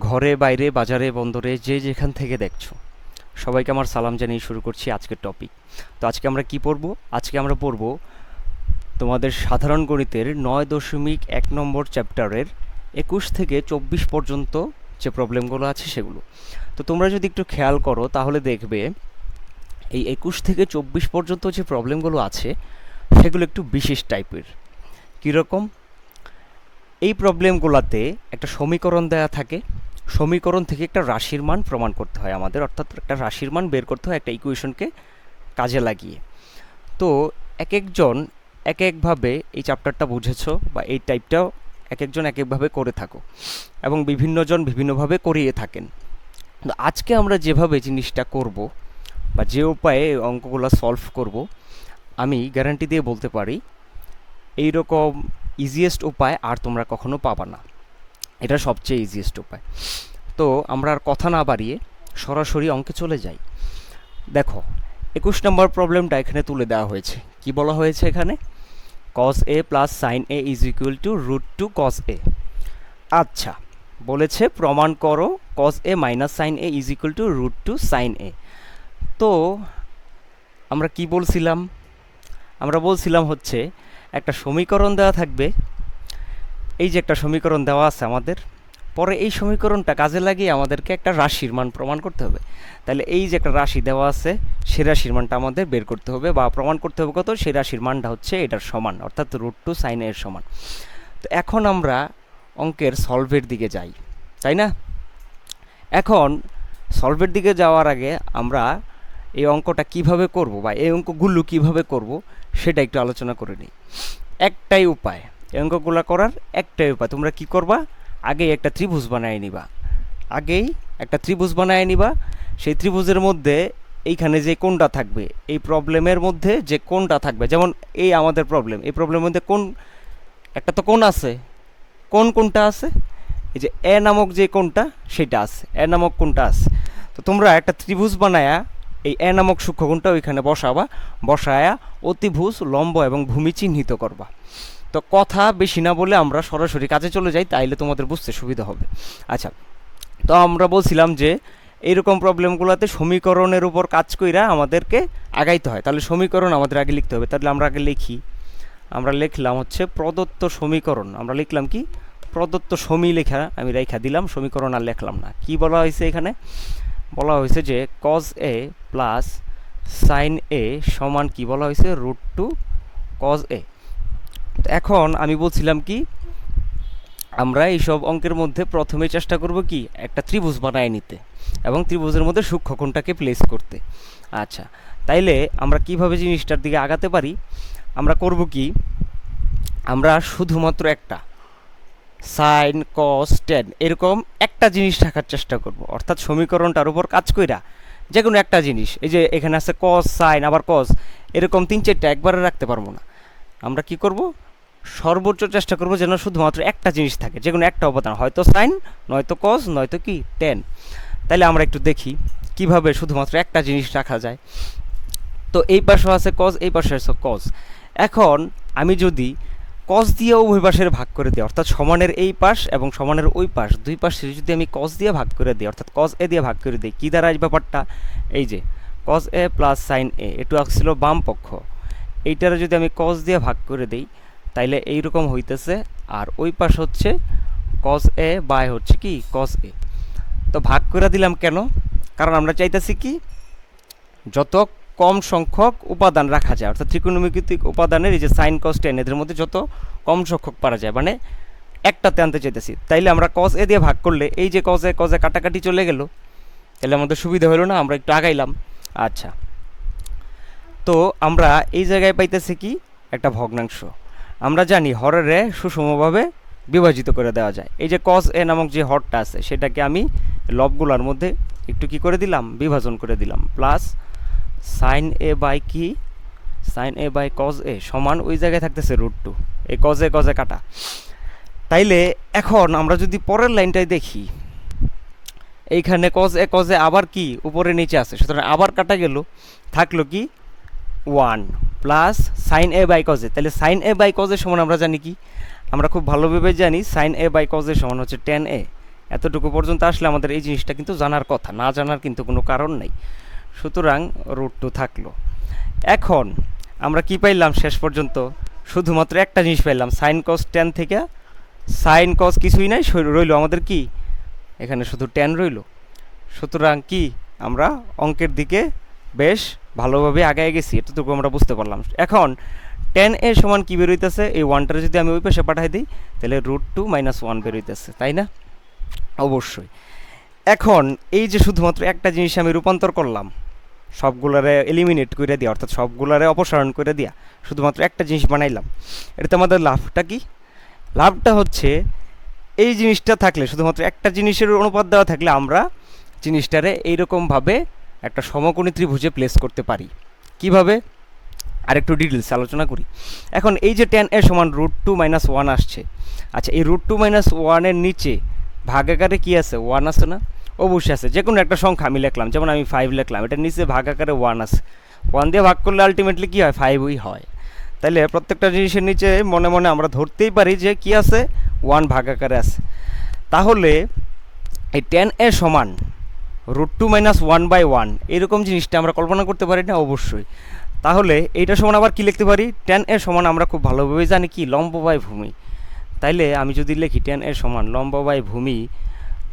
ঘরে বাইরে বাজারে বন্দরে যে যেখান থেকে দেখছো সবাইকে আমার সালাম জানিয়ে শুরু করছি আজকের টপিক। তো আজকে আমরা কি পড়ব? আজকে আমরা পড়ব তোমাদের সাধারণ গণিতের 9.1 নম্বর চ্যাপ্টারের 21 থেকে 24 পর্যন্ত যে প্রবলেমগুলো আছে সেগুলো। তো তোমরা যদি একটু খেয়াল করো তাহলে দেখবে এই 21 থেকে 24 পর্যন্ত যে প্রবলেমগুলো আছে সেগুলো একটু বিশেষ টাইপের। কীরকম? এই প্রবলেমগুলোতে একটা সমীকরণ দেয়া থাকে, সমীকরণ থেকে একটা রাশির মান প্রমাণ করতে হয় আমাদের, অর্থাৎ একটা রাশির মান বের করতে হয় একটা ইকুয়েশনকে কাজে লাগিয়ে। তো এক একজন এক একভাবে এই চ্যাপ্টারটা বুঝেছো বা এই টাইপটাও এক একজন এক একভাবে করে থাকো এবং বিভিন্নজন বিভিন্নভাবে করিয়ে থাকেন। তো আজকে আমরা যেভাবে জিনিসটা করব বা যে উপায়ে অঙ্কগুলো সলভ করব, আমি গ্যারান্টি দিয়ে বলতে পারি এই রকম ইজিয়েস্ট উপায় আর তোমরা কখনো পাবা না। এটা সবচেয়ে ইজিয়েস্ট উপায়। তো আমরা আর কথা না বাড়িয়ে সরাসরি অঙ্কে চলে যাই। দেখো 21 নম্বর প্রবলেমটা এখানে তুলে দেওয়া হয়েছে। কি বলা হয়েছে এখানে? cos a plus sine a is equal to √2 cos a। আচ্ছা, বলেছে প্রমাণ করো cos a minus sine a is equal to √2 sine a। তো আমরা কি বলছিলাম? আমরা বলছিলাম হচ্ছে একটা সমীকরণ দেওয়া থাকবে, এই যে একটা সমীকরণ দেওয়া আছে আমাদের, পরে এই সমীকরণটা কাজে লাগিয়ে আমাদেরকে একটা রাশির মান প্রমাণ করতে হবে। তাহলে এই যে একটা রাশি দেওয়া আছে সেই রাশির মানটা আমাদের বের করতে হবে বা প্রমাণ করতে হবে। কত? সেই রাশির মানটা হচ্ছে এটার সমান, অর্থাৎ √2 সাইন এর সমান। তো এখন আমরা অঙ্কের সলভের দিকে যাই, তাই না? এখন সলভের দিকে যাওয়ার আগে আমরা এই অঙ্কটা কিভাবে করব বা এই অঙ্কগুলো কিভাবে করব সেটা একটু আলোচনা করে নিই। একটাই উপায় এই অঙ্কগুলো করার, একটাই উপায়। তোমরা কি করবা? আগেই একটা ত্রিভুজ বানিয়ে নিবা, আগেই একটা ত্রিভুজ বানিয়ে নিবা। সেই ত্রিভুজের মধ্যে এইখানে যে কোণটা থাকবে, এই প্রবলেমের মধ্যে যে কোণটা থাকবে, যেমন এই আমাদের প্রবলেম, এই প্রবলেমের মধ্যে কোণ একটা তো কোণ আছে। কোণটা আছে এই যে এ নামক যে কোণটা সেটা আছে, এ নামক কোণটা আছে। তো তোমরা একটা ত্রিভুজ বানায়া এই এ নামক সূক্ষ্মকোণটা ওইখানে বসাবা, বসায়া অতিভুজ, লম্ব এবং ভূমি চিহ্নিত করবা। তো কথা বেশি না বলে আমরা সরাসরি কাজে চলে যাই, তাইলে তোমাদের বুঝতে সুবিধা হবে। আচ্ছা, তো আমরা বলছিলাম যে এইরকম প্রবলেমগুলোতে সমীকরণের উপর কাজ কইরা আমাদেরকে আগাইতে হয়। তাহলে সমীকরণ আমাদের আগে লিখতে হবে। তাহলে আমরা আগে লিখি, আমরা লিখলাম হচ্ছে প্রদত্ত সমীকরণ। আমরা লিখলাম কি? প্রদত্ত লেখা আমি রেখা দিলাম, সমীকরণ আর লিখলাম না। কি বলা হয়েছে এখানে? বলা হয়েছে যে cos a plus sine a সমান কি বলা হয়েছে? √2 cos a। এখন আমি বলছিলাম কি, আমরা এইসব অঙ্কের মধ্যে প্রথমে চেষ্টা করব কি একটা ত্রিভুজ বানায় নিতে এবং ত্রিভুজের মধ্যে সূক্ষ্মকোণটাকে প্লেস করতে। আচ্ছা, তাইলে আমরা কিভাবে জিনিসটার দিকে আগাতে পারি? আমরা করব কি, আমরা শুধুমাত্র একটা সাইন কস টেন এরকম একটা জিনিস রাখার চেষ্টা করব, অর্থাৎ সমীকরণটার উপর কাজ কইরা যে কোনো একটা জিনিস, এই যে এখানে আছে কস সাইন আবার কস, এরকম 3-4টা একবারে রাখতে পারবো না। আমরা কি করব? সর্বোচ্চ চেষ্টা করব যেন শুধুমাত্র একটা জিনিস থাকে, যে কোনো একটা উপাদান, হয়তো সাইন, নয়তো কস, নয়তো কি টেন। তাইলে আমরা একটু দেখি কিভাবে শুধুমাত্র একটা জিনিস রাখা যায়। তো এই পাশেও আছে কস, এই পাশে আছে কস। এখন আমি যদি কস দিয়ে উভয় পাশের ভাগ করে দিই, অর্থাৎ সমানের এই পাশ এবং সমানের ওই পাশ, দুই পাশে যদি আমি কস দিয়ে ভাগ করে দিই, অর্থাৎ কস এ দিয়ে ভাগ করে দিই, কী দ্বারা এই ব্যাপারটা? এই যে কস এ প্লাস সাইন এ, একটু আসছিল বাম পক্ষ, এইটারে যদি আমি কস দিয়ে ভাগ করে দিই তাইলে এইরকম হইতেছে। আর ওই পাশ হচ্ছে কস এ বাই হচ্ছে কি কস এ। তো ভাগ করে দিলাম কেন? কারণ আমরা চাইতেছি কি যত কম সংখ্যক উপাদান রাখা যায়, অর্থাৎ ত্রিকোণমিতিক উপাদানের এই যে সাইন কস টেন এদের মধ্যে যত কম সংখ্যক পারা যায়, মানে একটাতে আনতে চাইতেছি। তাইলে আমরা কস এ দিয়ে ভাগ করলে এই যে কস এ কাটাকাটি চলে গেল, তাহলে আমাদের সুবিধা হলো না? আমরা একটু আগাইলাম। আচ্ছা, তো আমরা এই জায়গায় পাইতেছি কি একটা ভগ্নাংশ। আমরা জানি হরের সুষমভাবে বিভাজিত করে দেওয়া যায়। এই যে কস এ নামক যে হরটা আছে সেটাকে আমি লবগুলোর মধ্যে একটু কি করে দিলাম? বিভাজন করে দিলাম। প্লাস সাইন এ বাই কি সাইন এ বাই কস এ সমান ওই জায়গায় থাকতেছে √2, এই কস এ কাটা। তাইলে এখন আমরা যদি পরের লাইনটাই দেখি, এইখানে কস এ আবার কি উপরে নিচে আছে, সুতরাং আবার কাটা গেল, থাকলো কি 1 plus sine A by cos A. তাহলে সাইন এ বাই কস এ সমান আমরা জানি কি? আমরা খুব ভালোভাবে জানি সাইন এ বাই কস এ সমান হচ্ছে টেন এ। এতটুকু পর্যন্ত আসলে আমাদের এই জিনিসটা কিন্তু জানার কথা, না জানার কিন্তু কোনো কারণ নেই। সুতরাং √2 থাকলো। এখন আমরা কি পাইলাম শেষ পর্যন্ত? শুধুমাত্র একটা জিনিস পাইলাম, সাইন কস ট্যান থেকে সাইন কস কিছুই নাই, রইল আমাদের কি এখানে শুধু ট্যান রইল। সুতরাং কি আমরা অঙ্কের দিকে বেশ ভালোভাবে আগায় গেছি, এতটুকু আমরা বুঝতে পারলাম। এখন ট্যান এ সমান কী বেরোইতেছে, এই ওয়ানটারে যদি আমি ওই পাশে পাঠাই দিই তাহলে √2 - 1 বেরোইতেছে, তাই না? অবশ্যই। এখন এই যে শুধুমাত্র একটা জিনিস আমি রূপান্তর করলাম, সবগুলারে এলিমিনেট করে দিয়া, অর্থাৎ সবগুলারে অপসারণ করে দিয়া শুধুমাত্র একটা জিনিস বানাইলাম, এটাতে আমাদের লাভটা কি? লাভটা হচ্ছে এই জিনিসটা থাকলে, শুধুমাত্র একটা জিনিসের অনুপাত দেওয়া থাকলে আমরা জিনিসটারে এইরকমভাবে একটা সমকোণী ত্রিভুজে প্লেস করতে পারি। কিভাবে? আরেকটু ডিটেলস আলোচনা করি। এখন এই যে ট্যান এ সমান √2 - 1 আসছে, আচ্ছা এই √2 - 1 এর নিচে ভাগাকারে কি আছে? 1 আছে না? অবশ্যই আছে। যে কোনো একটা সংখ্যা আমি লিখলাম, যেমন আমি 5 লিখলাম, এটার নিচে ভাগাকারে 1 আছে। 1 দিয়ে ভাগ করলে আলটিমেটলি কী হয়? 5ই হয়। তাইলে প্রত্যেকটা জিনিসের নিচে মনে মনে আমরা ধরতেই পারি যে কি আছে? 1 ভাগাকারে আছে। তাহলে এই ট্যান এ সমান √2 - 1/1 এরকম জিনিসটা আমরা কল্পনা করতে পারি না? অবশ্যই। তাহলে এইটা সমান আবার কি লিখতে পারি? ট্যান এর সমান আমরা খুব ভালোভাবে জানি কি? লম্ব বাই ভূমি। তাইলে আমি যদি লিখি ট্যান এর সমান লম্ব বাই ভূমি,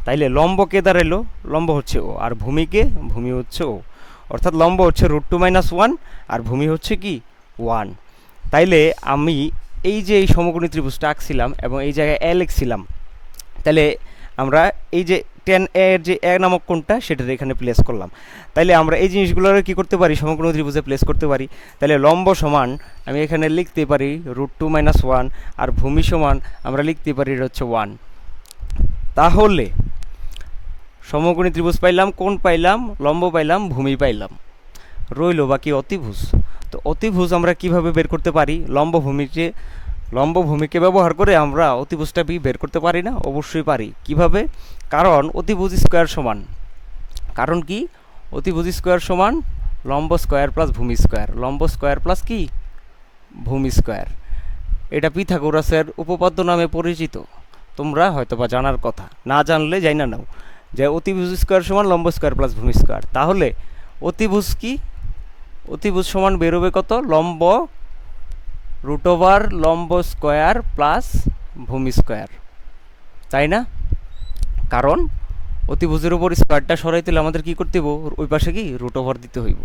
তাইলে লম্ব কে দাঁড়াইলো? লম্ব হচ্ছে ও, আর ভূমিকে? ভূমি হচ্ছে ও। অর্থাৎ লম্ব হচ্ছে √2 - 1 আর ভূমি হচ্ছে কি? 1। তাইলে আমি এই যে এই সমকোণী ত্রিভুজটা আঁকছিলাম এবং এই জায়গায় এ লিখছিলাম, তাহলে আমরা এই যে ট্যান এর যে এ নামক কোণটা সেটার এখানে প্লেস করলাম। তাইলে আমরা এই জিনিসগুলোর কি করতে পারি? সমকোণী ত্রিভুজে প্লেস করতে পারি। তাহলে লম্ব সমান আমি এখানে লিখতে পারি √2 - 1 আর ভূমি সমান আমরা লিখতে পারি এটা হচ্ছে 1। তাহলে সমকোণী ত্রিভুজ পাইলাম, কোণ পাইলাম, লম্ব পাইলাম, ভূমি পাইলাম, রইল বাকি অতিভুজ। তো অতিভুজ আমরা কিভাবে বের করতে পারি? লম্ব ভূমিকে ব্যবহার করে আমরা অতিভুজটা বের করতে পারি না? অবশ্যই পারি। কিভাবে? কারণ অতিভুজ স্কোয়ার সমান, কারণ কি? অতিভুজ স্কোয়ার সমান লম্ব স্কোয়ার প্লাস ভূমি স্কোয়ার, লম্ব স্কোয়ার প্লাস কি? ভূমি স্কোয়ার। এটা পিথাগোরাসের উপপাদ্য নামে পরিচিত, তোমরা হয়তো বা জানার কথা, না জানলে যাই না নাও যে অতিভুজ স্কোয়ার সমান লম্ব স্কোয়ার প্লাস ভূমি স্কোয়ার। তাহলে অতিভুজ কি? অতিভুজ সমান বেরোবে কত? লম্ব √ওভার লম্ব স্কোয়ার প্লাস ভূমি স্কোয়ার, তাই না? কারণ অতিভুজের উপর স্কোয়ারটা সরাইতে হলে আমাদের কী করতে হইব? ওই পাশে কি? √ওভার দিতে হইব।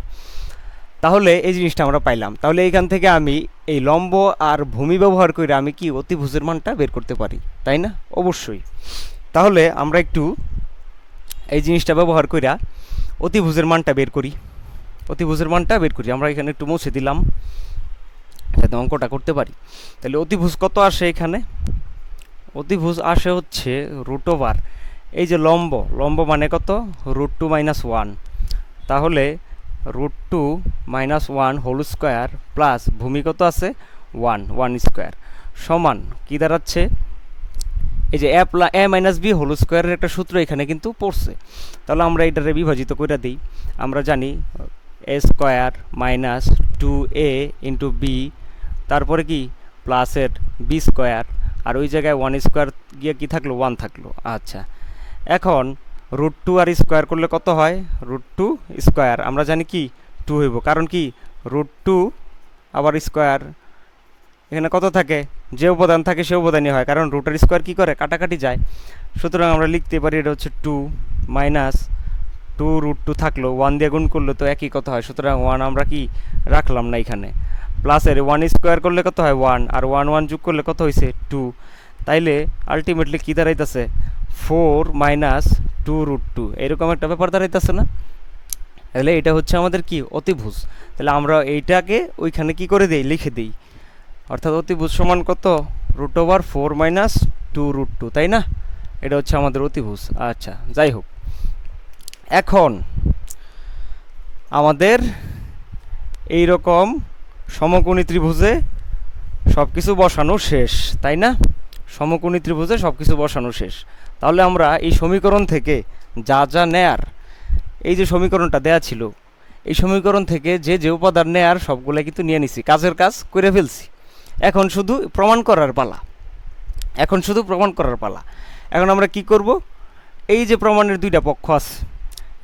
তাহলে এই জিনিসটা আমরা পাইলাম। তাহলে এইখান থেকে আমি এই লম্ব আর ভূমি ব্যবহার করে আমি কি অতিভুজের মানটা বের করতে পারি, তাই না? অবশ্যই। তাহলে আমরা একটু এই জিনিসটা ব্যবহার কইরা অতিভুজের মানটা বের করি। অতিভুজের মানটা বের করি, আমরা এখানে একটু মুছে দিলাম যাতে অঙ্কটা করতে পারি। তাহলে অতিভুজ কত আসে এখানে? অতিভুজ আসে হচ্ছে √ওভার এই যে লম্ব, লম্ব মানে কত? √2 - 1। তাহলে √2 - 1 হোল স্কোয়ার প্লাস ভূমি কত আছে? 1 স্কোয়ার সমান কী দাঁড়াচ্ছে? এই যে a - b হোল স্কোয়ারের একটা সূত্র এখানে কিন্তু পড়ছে। তাহলে আমরা এটারে বিভাজিত করে দিই। আমরা জানি a square minus 2a into বি, তারপরে কি প্লাসের b স্কোয়ার, আর ওই জায়গায় 1 স্কোয়ার গিয়ে কি থাকলো? 1 থাকলো। আচ্ছা, এখন √2 আর স্কোয়ার করলে কত হয়? √2 স্কোয়ার আমরা জানি কি 2 হইব, কারণ কি √2 আবার স্কোয়ার এখানে কত থাকে? যে উপাদান থাকে সে উপাদানই হয়, কারণ √এর স্কোয়ার কী করে? কাটাকাটি যায়। সুতরাং আমরা লিখতে পারি এটা হচ্ছে 2 মাইনাস 2 √2 থাকলো, 1 দিয়ে গুণ করলে তো একই কথা হয়, সুতরাং 1 আমরা কি রাখলাম না এখানে। প্লাসের 1 স্কোয়ার করলে কত হয়? 1, আর 1 যোগ করলে কত হয়েছে? 2। তাইলে আলটিমেটলি কী দাঁড়াইতেছে? 4 মাইনাস 2 √2 এরকম একটা ব্যাপার দাঁড়াইতেছে না? তাহলে এটা হচ্ছে আমাদের কি? অতিভুজ। তাহলে আমরা এইটাকে ওইখানে কি করে দিই? লিখে দিই। অর্থাৎ অতিভুজ সমান কত? √ওভার 4 মাইনাস 2 √2, তাই না? এটা হচ্ছে আমাদের অতিভুজ। আচ্ছা, যাই হোক, এখন আমাদের এই রকম সমকোণী ত্রিভুজে সব কিছু বসানো শেষ, তাই না? সমকোণী ত্রিভুজে সব কিছু বসানো শেষ। তাহলে আমরা এই সমীকরণ থেকে যা যা নেয়ার, এই যে সমীকরণটা দেয়া ছিল, এই সমীকরণ থেকে যে যে উপাদান নেয়ার সবগুলো কিন্তু নিয়ে নিছি, কাজের কাজ করে ফেলছি। এখন শুধু প্রমাণ করার পালা, এখন আমরা কি করব? এই যে প্রমাণের দুইটা পক্ষ আছে,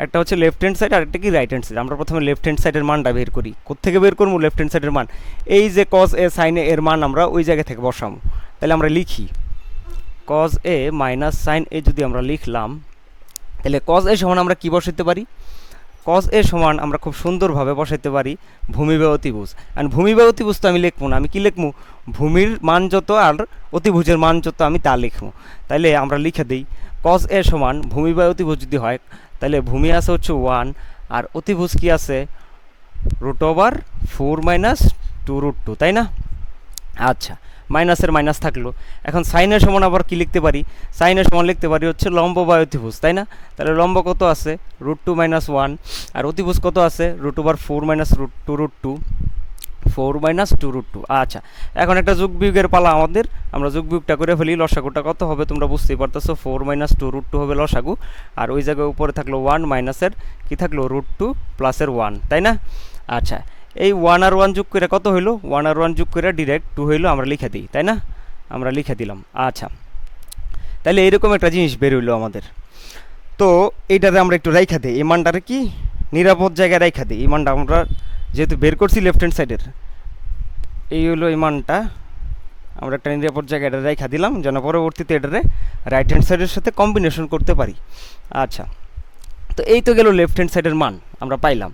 একটা হচ্ছে লেফট হ্যান্ড সাইড আর একটা কি রাইট হ্যান্ড সাইড। আমরা প্রথমে লেফট হ্যান্ড সাইডের মানটা বের করি। কোত্থেকে বের করবো লেফট হ্যান্ড সাইডের মান? এই যে কজ এ সাইন এ এর মান আমরা ওই জায়গা থেকে বসাবো। তাহলে আমরা লিখি কজ এ মাইনাস সাইন এ যদি আমরা লিখলাম, তাহলে কজ এ সমান আমরা কি বসাতে পারি? কজ এ সমান আমরা খুব সুন্দরভাবে বসাইতে পারি ভূমি বা অতিভুজ। অ্যান্ড ভূমি বা অতিভুজ তো আমি লিখবো না, আমি কি লিখবো? ভূমির মান যত আর অতিভুজের মান যত আমি তা লিখবো। তাইলে আমরা লিখে দিই কজ এ সমান ভূমি বা অতিভুজ যদি হয়, তাহলে ভূমি আছে হচ্ছে 1 আর অতিভুজ কি আছে √4 মাইনাস 2√2, তাই না? আচ্ছা, মাইনাসের মাইনাস থাকলো। এখন সাইনের সমান আবার কি লিখতে পারি? সাইনের সমান লিখতে পারি হচ্ছে লম্ব বা অতিভুজ, তাই না? তাহলে লম্ব কত আছে √2 মাইনাস 1 আর অতিভুজ কত আছে √4 মাইনাস 2√2, 4 মাইনাস 2√2। আচ্ছা, এখন একটা যোগ বিয়োগের পালা আমাদের, আমরা যোগ বিয়োগটা করে ফেলি। লসাগুটা কত হবে তোমরা বুঝতেই পারতেছো, 4 মাইনাস 2√2 হবে লসাগু। আর ওই জায়গায় উপরে থাকলো 1 মাইনাসের কি থাকলো √2 প্লাসের 1, তাই না? আচ্ছা, এই 1 আর 1 যোগ করে কত হইলো? 1 আর 1 যোগ করে ডিরেক্ট 2 হইলো, আমরা লিখে দিই, তাই না? আমরা লিখে দিলাম। আচ্ছা, তাহলে এইরকম একটা জিনিস বের হইলো আমাদের। তো এইটাতে আমরা একটু রাইখা দিই, এই মানটারে কি নিরাপদ জায়গায় রাইখা দিই। এই মানটা আমরা যেহেতু বের করছি লেফট হ্যান্ড সাইডের, এই হলো এই মানটা আমরা একটা নিরাপদ জায়গায় এটা রাইখা দিলাম, যেন পরবর্তীতে এটারে রাইট হ্যান্ড সাইডের সাথে কম্বিনেশন করতে পারি। আচ্ছা, তো এই তো গেল লেফট হ্যান্ড সাইডের মান আমরা পাইলাম।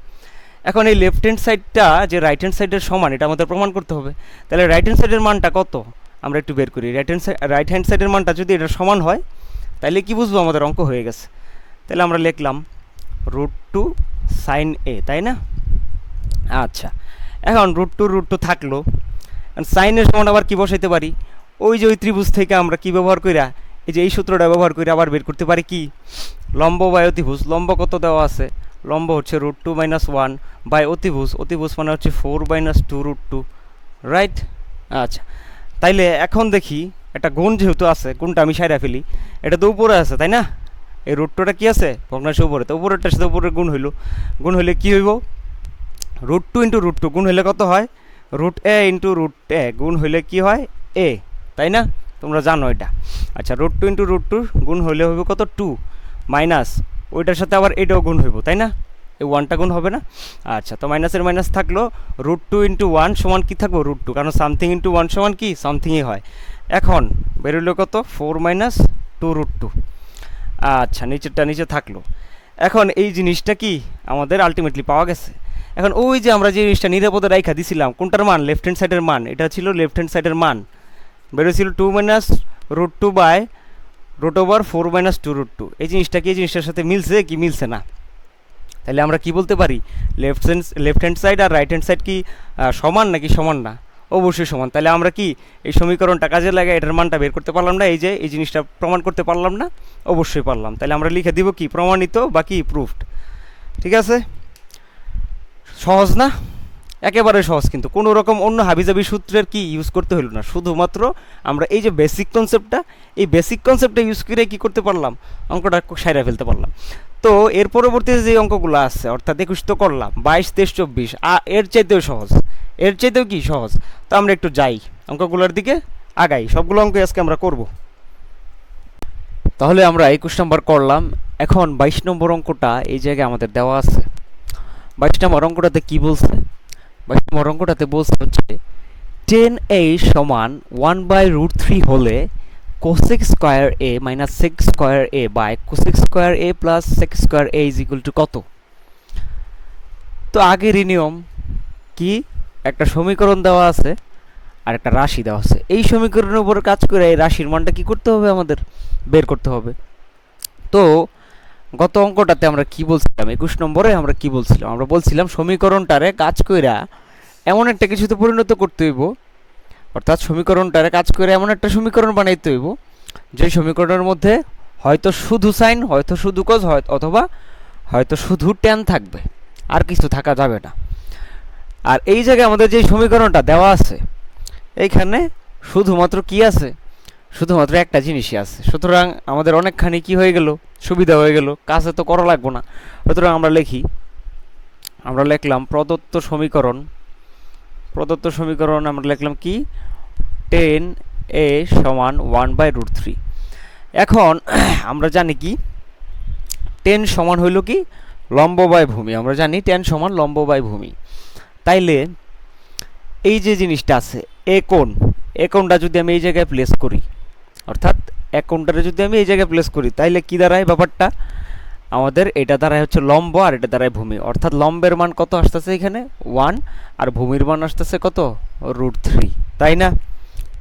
এখন এই লেফট হ্যান্ড সাইডটা যে রাইট হ্যান্ড সাইডের সমান, এটা আমাদের প্রমাণ করতে হবে। তাহলে রাইট হ্যান্ড সাইডের মানটা কত আমরা একটু বের করি। রাইট হ্যান্ড সাইডের মানটা যদি এটা সমান হয়, তাহলে কি বুঝবো আমাদের অঙ্ক হয়ে গেছে। তাহলে আমরা লিখলাম √2 সাইন এ, তাই না? আচ্ছা, এখন √2 থাকলো। সাইনের সমান আবার কি বসাইতে পারি? ওই যে ওই ত্রিভুজ থেকে আমরা কি ব্যবহার কইরা, এই যে এই সূত্রটা ব্যবহার করে আবার বের করতে পারি কি লম্ব বাই অতিভুজ। লম্ব কত দেওয়া আছে? লম্ব হচ্ছে √2 মাইনাস 1 বাই অতিভুজ, অতিভুজ মানে হচ্ছে 4 মাইনাস 2√2, রাইট? আচ্ছা, তাইলে এখন দেখি একটা গুণ যেহেতু আছে, গুণটা আমি সাইরা ফেলি। এটা তো উপরে আছে, তাই না? এই √2টা কি আছে ভগ্নাংশের উপরে, তো উপরেরটার সাথে উপরে গুণ হইলো। গুণ হইলে কি হইব? √2 ইন্টু √2 গুণ হইলে কত হয়? √a ইন্টু √a গুণ হইলে কি হয়? a, তাই না? তোমরা জানো এটা। আচ্ছা, √2 ইন্টু √2 গুণ হইলে হইব কত? 2 মাইনাস ওইটার সাথে আবার এটাও গুণ হইব, তাই না? এই 1টা গুণ হবে না? আচ্ছা, তো মাইনাসের মাইনাস থাকলো। √2 ইন্টু 1 সমান কি থাকবো? √2, কারণ সামথিং ইন্টু 1 সমান কি সামথিংই হয়। এখন বেরোলো কত? 4 মাইনাস 2√2। আচ্ছা, নিচেরটা নিচে থাকলো। এখন এই জিনিসটা কি আমাদের আলটিমেটলি পাওয়া গেছে। এখন ওই যে আমরা যে জিনিসটা নিরাপদে রাইখা দিছিলাম, কোনটার মান? লেফট হ্যান্ড সাইডের মান। এটা ছিল লেফট হ্যান্ড সাইডের মান, বেরোছিল 2 মাইনাস √2 বাই √4 মাইনাস 2√2। এই জিনিসটা কি এই জিনিসটার সাথে মিলছে কি মিলছে না? তাহলে আমরা কি বলতে পারি? লেফট হ্যান্ড সাইড আর রাইট হ্যান্ড সাইড কি সমান নাকি সমান না? অবশ্যই সমান। তাহলে আমরা কি এই সমীকরণটা কাজে লাগাই এটার মানটা বের করতে পারলাম না? এই যে এই জিনিসটা প্রমাণ করতে পারলাম না? অবশ্যই পারলাম। তাহলে আমরা লিখে দিব কি প্রমাণিত বা কি প্রুফড। ঠিক আছে, সহজ না? একেবারে সহজ, কিন্তু কোনো রকম অন্য হাবিজাবি সূত্রের কি ইউজ করতে হলো না। শুধুমাত্র আমরা এই যে বেসিক কনসেপ্টটা, এই বেসিক কনসেপ্টটা ইউজ করে কি করতে পারলাম? অঙ্কটা সাইরা ফেলতে পারলাম। তো এর পরবর্তীতে যে অঙ্কগুলো আছে, অর্থাৎ 21 তো করলাম, 22, 23, 24 এর চাইতেও সহজ, এর চাইতেও কি সহজ। তো আমরা একটু যাই অঙ্কগুলোর দিকে, আগাই। সবগুলো অঙ্ক আজকে আমরা করব। তাহলে আমরা 21 নম্বর করলাম। এখন 22 নম্বর অঙ্কটা এই জায়গায় আমাদের দেওয়া আছে। 22 নম্বর অঙ্কটাতে কি বলছে? 22 নম্বর অঙ্কটাতে বলছে হচ্ছে 10a সমান 1/√3 হলে cosec square a minus sec square a by cosec square a plus sec square a is equal to কত? তো আগেরই নিয়ম কি, একটা সমীকরণ দেওয়া আছে আর একটা রাশি দেওয়া আছে। এই সমীকরণের উপর কাজ করে এই রাশির মানটা কি করতে হবে? আমাদের বের করতে হবে। তো গত অঙ্কটাতে আমরা কি বলছিলাম? 21 নম্বরে আমরা কি বলছিলাম? আমরা বলছিলাম সমীকরণটারে কাজ কইরা এমন একটা কিছুতে পরিণত করতে হইব, অর্থাৎ সমীকরণটারে কাজ করে এমন একটা সমীকরণ বানাইতে হইব যে সমীকরণের মধ্যে হয়তো শুধু সাইন, হয়তো শুধু কজ, অথবা হয়তো শুধু ট্যান থাকবে, আর কিছু থাকা যাবে না। আর এই জায়গায় আমাদের যে সমীকরণটা দেওয়া আছে, এইখানে শুধুমাত্র কি আছে? শুধুমাত্র একটা জিনিসই আছে। সুতরাং আমাদের অনেকখানি কি হয়ে গেল? সুবিধা হয়ে গেল, কাছে তো করা লাগবো না। সুতরাং আমরা লিখি, আমরা লিখলাম প্রদত্ত সমীকরণ আমরা লিখলাম কি 10a সমান 1/√3। এখন আমরা জানি কি টেন সমান হইল কি লম্ব বাই ভূমি, আমরা জানি টেন সমান লম্ব বাই ভূমি। তাইলে এই যে জিনিসটা আছে এ কোণটা যদি আমি এই জায়গায় প্লেস করি, অর্থাৎ এক কোণটারে যদি আমি এই জায়গায় প্লেস করি, তাইলে কি দাঁড়ায় ব্যাপারটা আমাদের, এটা দাঁড়ায় হচ্ছে লম্ব আর এটা দাঁড়ায় ভূমি। অর্থাৎ লম্বের মান কত আসতেছে এখানে 1 আর ভূমির মান আসতেছে কত √3, তাই না?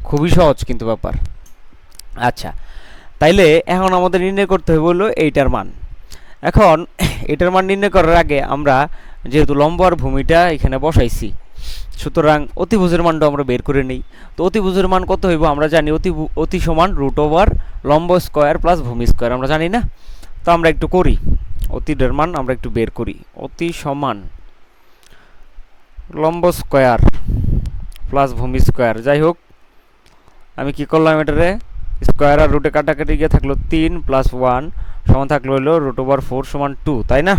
খুবই সহজ কিন্তু ব্যাপার। আচ্ছা, তাইলে এখন আমাদের নির্ণয় করতে হবে হলো এইটার মান। এখন এটার মান নির্ণয় করার আগে আমরা যেহেতু লম্ব আর ভূমিটা এখানে বসাইছি, সুতরাং অতিভুজের মানটা আমরা বের করে নিই। তো অতিভুজের মান কত হইব আমরা জানি, অতি সমান √ লম্ব স্কোয়ার প্লাস ভূমি স্কোয়ার, আমরা জানি না? তো আমরা একটু করি, অতিটার মান আমরা একটু বের করি। অতি সমান লম্ব স্কোয়ার প্লাস ভূমি স্কোয়ার, যাই হোক আমি কি করলাম, এটারে স্কোয়ার আর রুটে কাটাকাটি গিয়ে থাকলো 3 + 1 সমান থাকলো হলো √4 সমান 2, তাই না?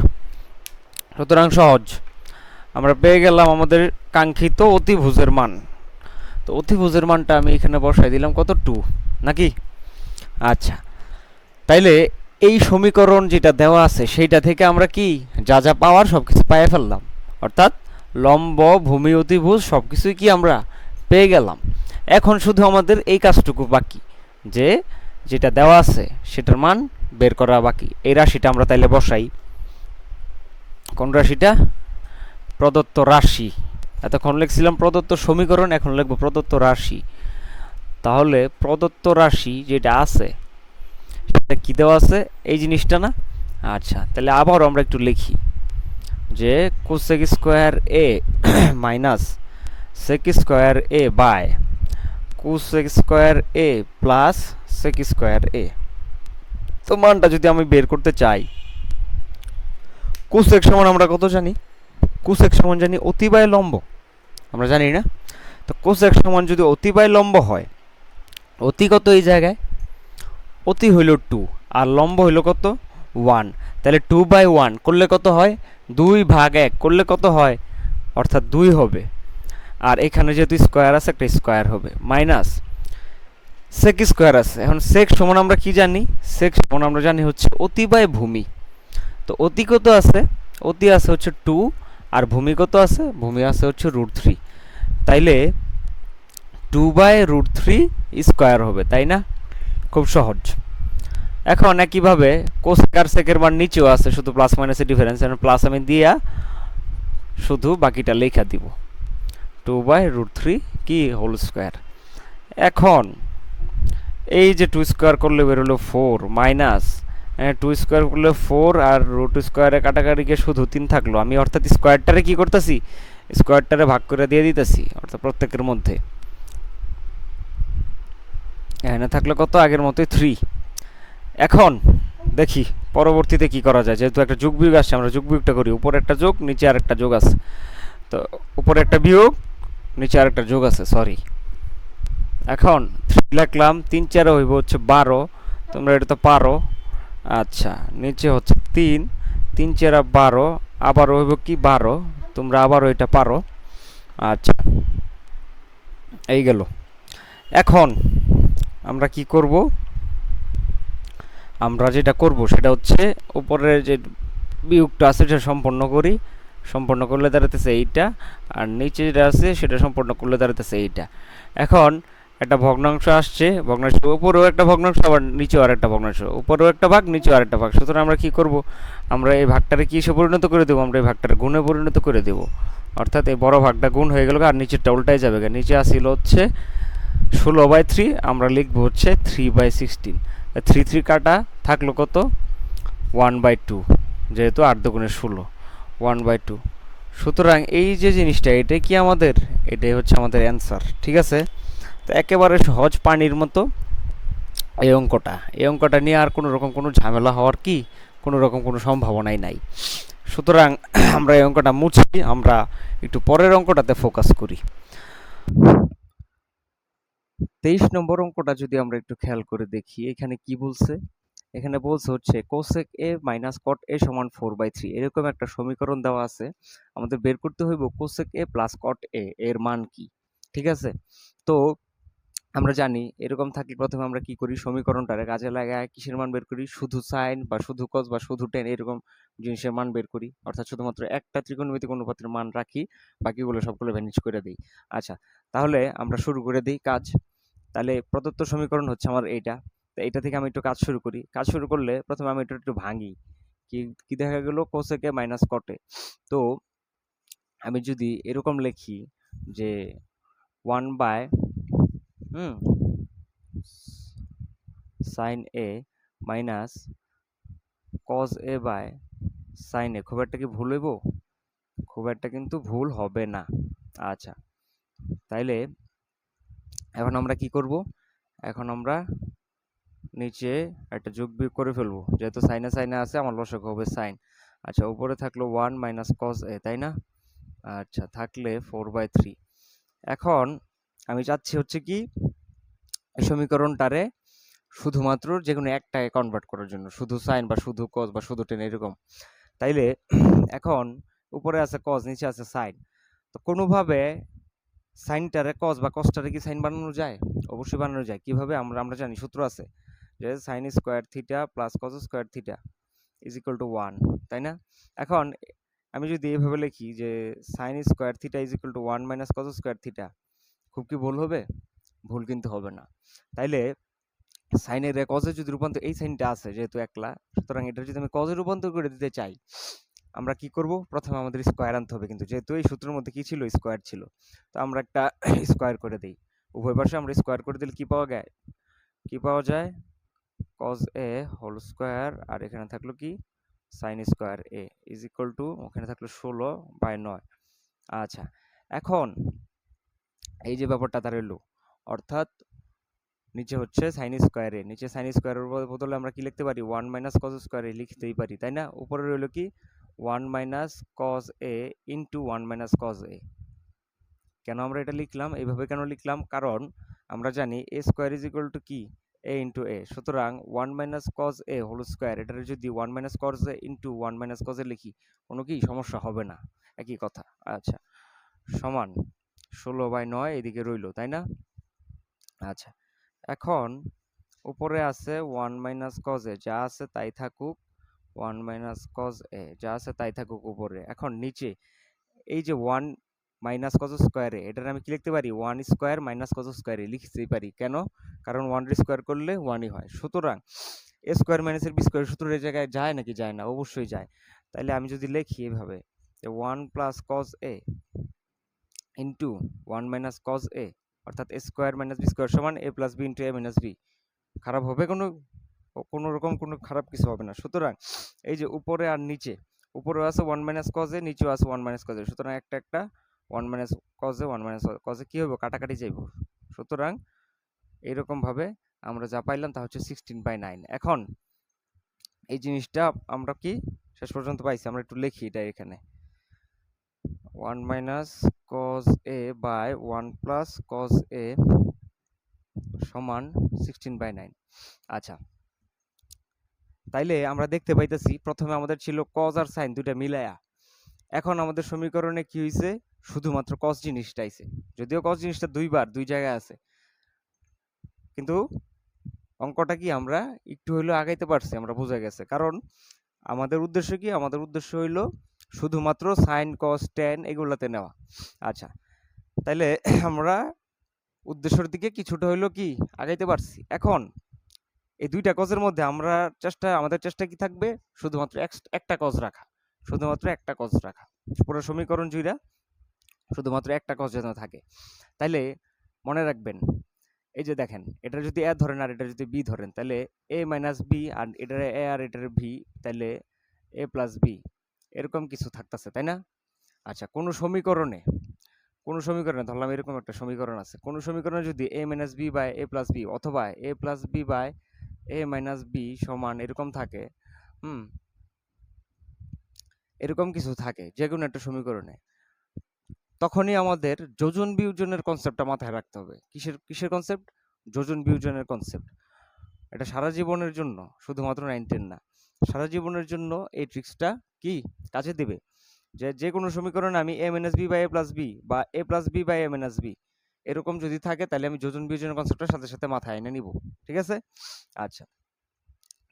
সুতরাং সহজ, আমরা পেয়ে গেলাম আমাদের কাঙ্ক্ষিত অতিভুজের মান। তো অতিভুজের মানটা আমি এখানে বসাই দিলাম কত 2 নাকি? আচ্ছা, তাইলে এই সমীকরণ যেটা দেওয়া আছে সেইটা থেকে আমরা কি যা যা পাওয়ার সব কিছু পাইয়ে ফেললাম, অর্থাৎ লম্ব ভূমি অতিভুজ সব কিছুই কি আমরা পেয়ে গেলাম। এখন শুধু আমাদের এই কাজটুকু বাকি, যে যেটা দেওয়া আছে সেটার মান বের করা বাকি। এই রাশিটা আমরা তাইলে বসাই। কোন রাশিটা? প্রদত্ত রাশি। এতক্ষণ লিখছিলাম প্রদত্ত সমীকরণ, এখন লিখব প্রদত্ত রাশি। তাহলে প্রদত্ত রাশি যেটা আছে সেটা কি দেওয়া আছে, এই জিনিসটা না? আচ্ছা, তাহলে আবারও আমরা একটু লিখি যে cosec square A minus sec square A by cosec square A plus sec square A. তো মানটা যদি আমি বের করতে চাই, কোসেক সমান আমরা কত জানি? কোসেক সমান জানি অতি বাই লম্ব, আমরা জানি না? তো কোসেক সমান যদি অতি বাই লম্ব হয়, অতি কত এই জায়গায়? অতি হইল 2 আর লম্ব হইল কত 1, তাহলে 2/1 করলে কত হয়? 2/1 করলে কত হয়? অর্থাৎ 2 হবে। আর এখানে যেহেতু স্কোয়ার আছে একটা স্কোয়ার হবে, মাইনাস সেক স্কোয়ার আছে। এখন সেক সমান আমরা কি জানি? সেক সমান আমরা জানি হচ্ছে অতি বাই ভূমি। তো অতি কত আছে? অতি আছে হচ্ছে 2 আর ভূমি কত আছে? ভূমি আছে হচ্ছে √3, তাইলে 2/√3 স্কোয়ার হবে, তাই না? খুব সহজ। এখন একইভাবে কোসেক আর সেকের মান নিচেও আছে, শুধু প্লাস মাইনাসের ডিফারেন্স, এখন প্লাস আমি দিয়া শুধু বাকিটা লেখা দিব 2/√3 কি হোল স্কোয়ার। এখন এই যে 2 স্কোয়ার করলে বেরোলো 4 মাইনাস 2 স্কোয়ার করলে 4 আর √ স্কোয়ারে কাটাকাটি গিয়ে শুধু 3 থাকলো। আমি অর্থাৎ স্কোয়ারটারে কি করতেছি? স্কোয়ারটারে ভাগ করে দিয়ে দিতেছি, অর্থাৎ প্রত্যেকের মধ্যে। এখানে থাকলো কত? আগের মতোই 3। এখন দেখি পরবর্তীতে কি করা যায়, যেহেতু একটা যোগ বিয়োগ আসছে আমরা যোগ বিয়োগটা করি। উপরে একটা যোগ, নিচে আর একটা যোগ আছে, তো উপরে একটা বিয়োগ, নিচে আর একটা যোগ আছে, সরি। এখন 3 লিখলাম, 3 4 হইব হচ্ছে 12, তোমরা এটা তো পারো। আচ্ছা, নিচে হচ্ছে 3, 3 4 12, আবার হইব কি 12, তোমরা আবারও এটা পারো। আচ্ছা, এই গেল। এখন আমরা কি করব? আমরা যেটা করব সেটা হচ্ছে উপরের যে বিয়োগটা আছে সেটা সম্পন্ন করি, সম্পন্ন করলে দাঁড়াতেছে এইটা, আর নিচে যেটা আছে সেটা সম্পন্ন করলে দাঁড়াতেছে এইটা। এখন একটা ভগ্নাংশ আসছে, ভগ্নাংশ উপরেও একটা ভগ্নাংশ, আবার নিচেও আর একটা ভগ্নাংশ, উপরেও একটা ভাগ, নিচেও আর একটা ভাগ। সুতরাং আমরা কি করব? আমরা এই ভাগটারে কিসে পরিণত করে দেবো? আমরা এই ভাগটারে গুণে পরিণত করে দেব। অর্থাৎ এই বড় ভাগটা গুণ হয়ে গেল আর নিচেরটা উল্টাই যাবে। নিচে আসিল হচ্ছে 16/3, আমরা লিখবো হচ্ছে 3/16। 3 3 কাটা থাকলো কত? 1/2, যেহেতু 8 দুগুণে 16, 1/2। সুতরাং এই যে জিনিসটা, এটাই কি আমাদের, এটাই হচ্ছে আমাদের অ্যান্সার। ঠিক আছে? তো একেবারে সহজ পানির মতো এই অঙ্কটা নিয়ে আর কোনো রকম কোনো ঝামেলা হওয়ার কি কোনো রকম কোনো সম্ভাবনাই নাই। সুতরাং আমরা এই অঙ্কটা মুছি, আমরা একটু পরের অঙ্কটাতে ফোকাস করি। 23 নম্বর অঙ্কটা যদি আমরা একটু খেয়াল করে দেখি, এখানে কি বলছে? এখানে বলছে হচ্ছে কোসেক এ মাইনাস কট এ সমান 4/3, এরকম একটা সমীকরণ দেওয়া আছে। আমাদের বের করতে হইব কোসেক এ প্লাস কট এ এর মান কি। ঠিক আছে? তো আমরা জানি এরকম থাকলে প্রথমে আমরা কি করি, সমীকরণটারে কাজে লাগায় কিসের মান বের করি, শুধু সাইন বা শুধু কস বা শুধু টেন এরকম জিনিসের মান বের করি, অর্থাৎ শুধুমাত্র একটা ত্রিকোণমিতিক অনুপাতের মান রাখি, বাকিগুলো সবগুলো ভ্যানিশ করে দিই। আচ্ছা, তাহলে আমরা শুরু করে দিই কাজ। তাহলে প্রদত্ত সমীকরণ হচ্ছে আমার এইটা। তো এইটা থেকে আমি একটু কাজ শুরু করি। কাজ শুরু করলে প্রথমে আমি এটা একটু ভাঙি। কি কি দেখা গেল, কোসেকে মাইনাস কটে। তো আমি যদি এরকম লিখি যে 1 by sine A minus cos A by sine A, খুব একটা কি ভুল হইব? খুব একটা কিন্তু ভুল হবে না। আচ্ছা, তাইলে এখন আমরা কি করব, এখন আমরা নিচে একটা যোগ বিয়োগ করে ফেলবো, যেহেতু সাইনে সাইনে আছে আমার লসাগু হবে সাইন। আচ্ছা, উপরে থাকলো 1 মাইনাস কজ এ, তাই না? আচ্ছা, থাকলে 4/3। এখন আমি চাচ্ছি হচ্ছে কি, এই সমীকরণটারে শুধুমাত্র যে কোনো একটাকে কনভার্ট করার জন্য, শুধু সাইন বা শুধু কজ বা শুধু টেন এরকম। তাইলে এখন উপরে আছে কজ, নিচে আছে সাইন। তো কোনোভাবে সাইনটারে কজ বা কজটারে কি সাইন বানানো যায়? অবশ্যই বানানো যায়। কিভাবে? আমরা জানি, সূত্র আছে যে sine square theta plus cos square theta is equal two 1, তাই না? এখন আমি যদি এভাবে লিখি যে sine square theta is equal two 1 minus cos square theta, খুব কি ভুল হবে? ভুল কিন্তু হবে না। তাইলে সাইনের কজে যদি রূপান্তর, এই সাইনটা আছে যেহেতু একলা, সুতরাং এটা যদি আমি কজে রূপান্তর করে দিতে চাই, আমরা কি করব, প্রথমে আমাদের স্কোয়ার আনতে হবে, কিন্তু যেহেতু এই সূত্রের মধ্যে কি ছিল, স্কোয়ার ছিল, তো আমরা একটা স্কোয়ার করে দিই। উভয় পাশে আমরা স্কোয়ার করে দিলে কি পাওয়া যায়, কজ এ হোল স্কোয়ার, আর এখানে থাকলো কি sine square A is equal two, ওখানে থাকলো 16/9। আচ্ছা, এখন এই যে ব্যাপারটা দাঁড়ালো, অর্থাৎ নিচে হচ্ছে সাইন স্কোয়ার এ, নিচে সাইন স্কোয়ারের বদলে আমরা কি লিখতে পারি, 1 মাইনাস কজ স্কোয়ার এ লিখতেই পারি, তাই না? উপরে রইল কি 1 minus cos a into 1 minus cos এ। কেন আমরা এটা লিখলাম, এইভাবে কেন লিখলাম? কারণ আমরা জানি a square is equal to কি, এ ইন্টু এ। সুতরাং 1 minus cos a whole square, এটার যদি 1 minus cos a into 1 minus cos a লিখি, কোনো কি সমস্যা হবে না, একই কথা। আচ্ছা, সমান 16/9 এদিকে রইল, তাই না? আচ্ছা, এখন উপরে আছে 1 মাইনাস কজ এ, যা আছে তাই থাকুক, 1 মাইনাস কজ এ যা আছে তাই থাকুক উপরে। এখন নিচে এই যে 1 মাইনাস কজ স্কোয়ারে, এটার আমি কি লিখতে পারি, 1 স্কোয়ার মাইনাস কজ স্কোয়ারে লিখতেই পারি। কেন? কারণ 1 স্কোয়ার করলে 1ই হয়। সুতরাং এ স্কোয়ার মাইনাসের বি স্কোয়ার সূত্র এই জায়গায় যায় নাকি যায় না? অবশ্যই যায়। তাইলে আমি যদি লিখি এভাবে, 1 plus cos a into 1 minus cos এ, অর্থাৎ এ স্কোয়ার মাইনাস বি স্কোয়ার সমান এ প্লাস বি ইন্টু এ মাইনাস বি। খারাপ হবে? কোনো রকম কোনো খারাপ কিছু হবে না। সুতরাং এই যে উপরে আর নিচে, উপরে আছে 1 মাইনাস কজ এ, নিচেও আছে 1 মাইনাস কজ এ, সুতরাং একটা 1 মাইনাস কজ এ 1 মাইনাস কজ এ কি হবে, কাটাকাটি যাইব। সুতরাং এইরকম ভাবে আমরা যা পাইলাম তা হচ্ছে 16/9। এখন এই জিনিসটা আমরা কি শেষ পর্যন্ত পাইছি, আমরা একটু লিখি এটা এখানে, 1 minus cos A by 1 plus cos a সমান 16/9। আচ্ছা, তাইলে আমরা দেখতে পাইতেছি প্রথমে আমাদের ছিল কজ আর সাইন দুইটা মিলায়া, এখন আমাদের সমীকরণে কি হয়েছে, শুধুমাত্র কজ জিনিসটা আইছে। যদিও কজ জিনিসটা দুইবার দুই জায়গায় আছে, কিন্তু অঙ্কটা কি আমরা একটু হইলেও আগাইতে পারছি, আমরা বোঝা গেছে। কারণ আমাদের উদ্দেশ্য কি, আমাদের উদ্দেশ্য হইলো শুধুমাত্র সাইন কস ট্যান এগুলাতে নেওয়া। আচ্ছা, তাইলে আমরা উদ্দেশ্যের দিকে কিছুটা হইলো কি আগাইতে পারছি। এখন এই দুইটা কজের মধ্যে আমাদের চেষ্টা কি থাকবে, শুধুমাত্র একটা কজ রাখা, শুধুমাত্র একটা কজ রাখা, পুরো সমীকরণ জুড়া শুধুমাত্র একটা কজ যেন থাকে। তাইলে মনে রাখবেন, এই যে দেখেন, এটা যদি এ ধরেন আর এটা যদি বি ধরেন, তাহলে এ মাইনাস বি, আর এটার এ আর এটার ভি, তাহলে এ প্লাস বি, এরকম কিছু থাকতেছে, তাই না? আচ্ছা, কোনো সমীকরণে ধরলাম এরকম একটা সমীকরণ আছে, কোনো সমীকরণে যদি A minus B by A plus B অথবা A plus B by A minus B সমান এরকম থাকে, হুম, এরকম কিছু থাকে যে কোনো একটা সমীকরণে, তখনই আমাদের যোজন বিয়োজনের কনসেপ্টটা মাথায় রাখতে হবে। কিসের কিসের কনসেপ্ট? যোজন বিয়োজনের কনসেপ্ট। এটা সারা জীবনের জন্য, শুধুমাত্র 9-10 না, সারা জীবনের জন্য এই ট্রিক্সটা কি কাজে দেবে। যে কোনো সমীকরণে আমি A minus B by A plus B বা A plus B by A minus B, এরকম যদি থাকে তাহলে আমি যোজন বিয়োজনের কনসেপ্টটা সাথে সাথে মাথায় এনে নিব, ঠিক আছে? আচ্ছা,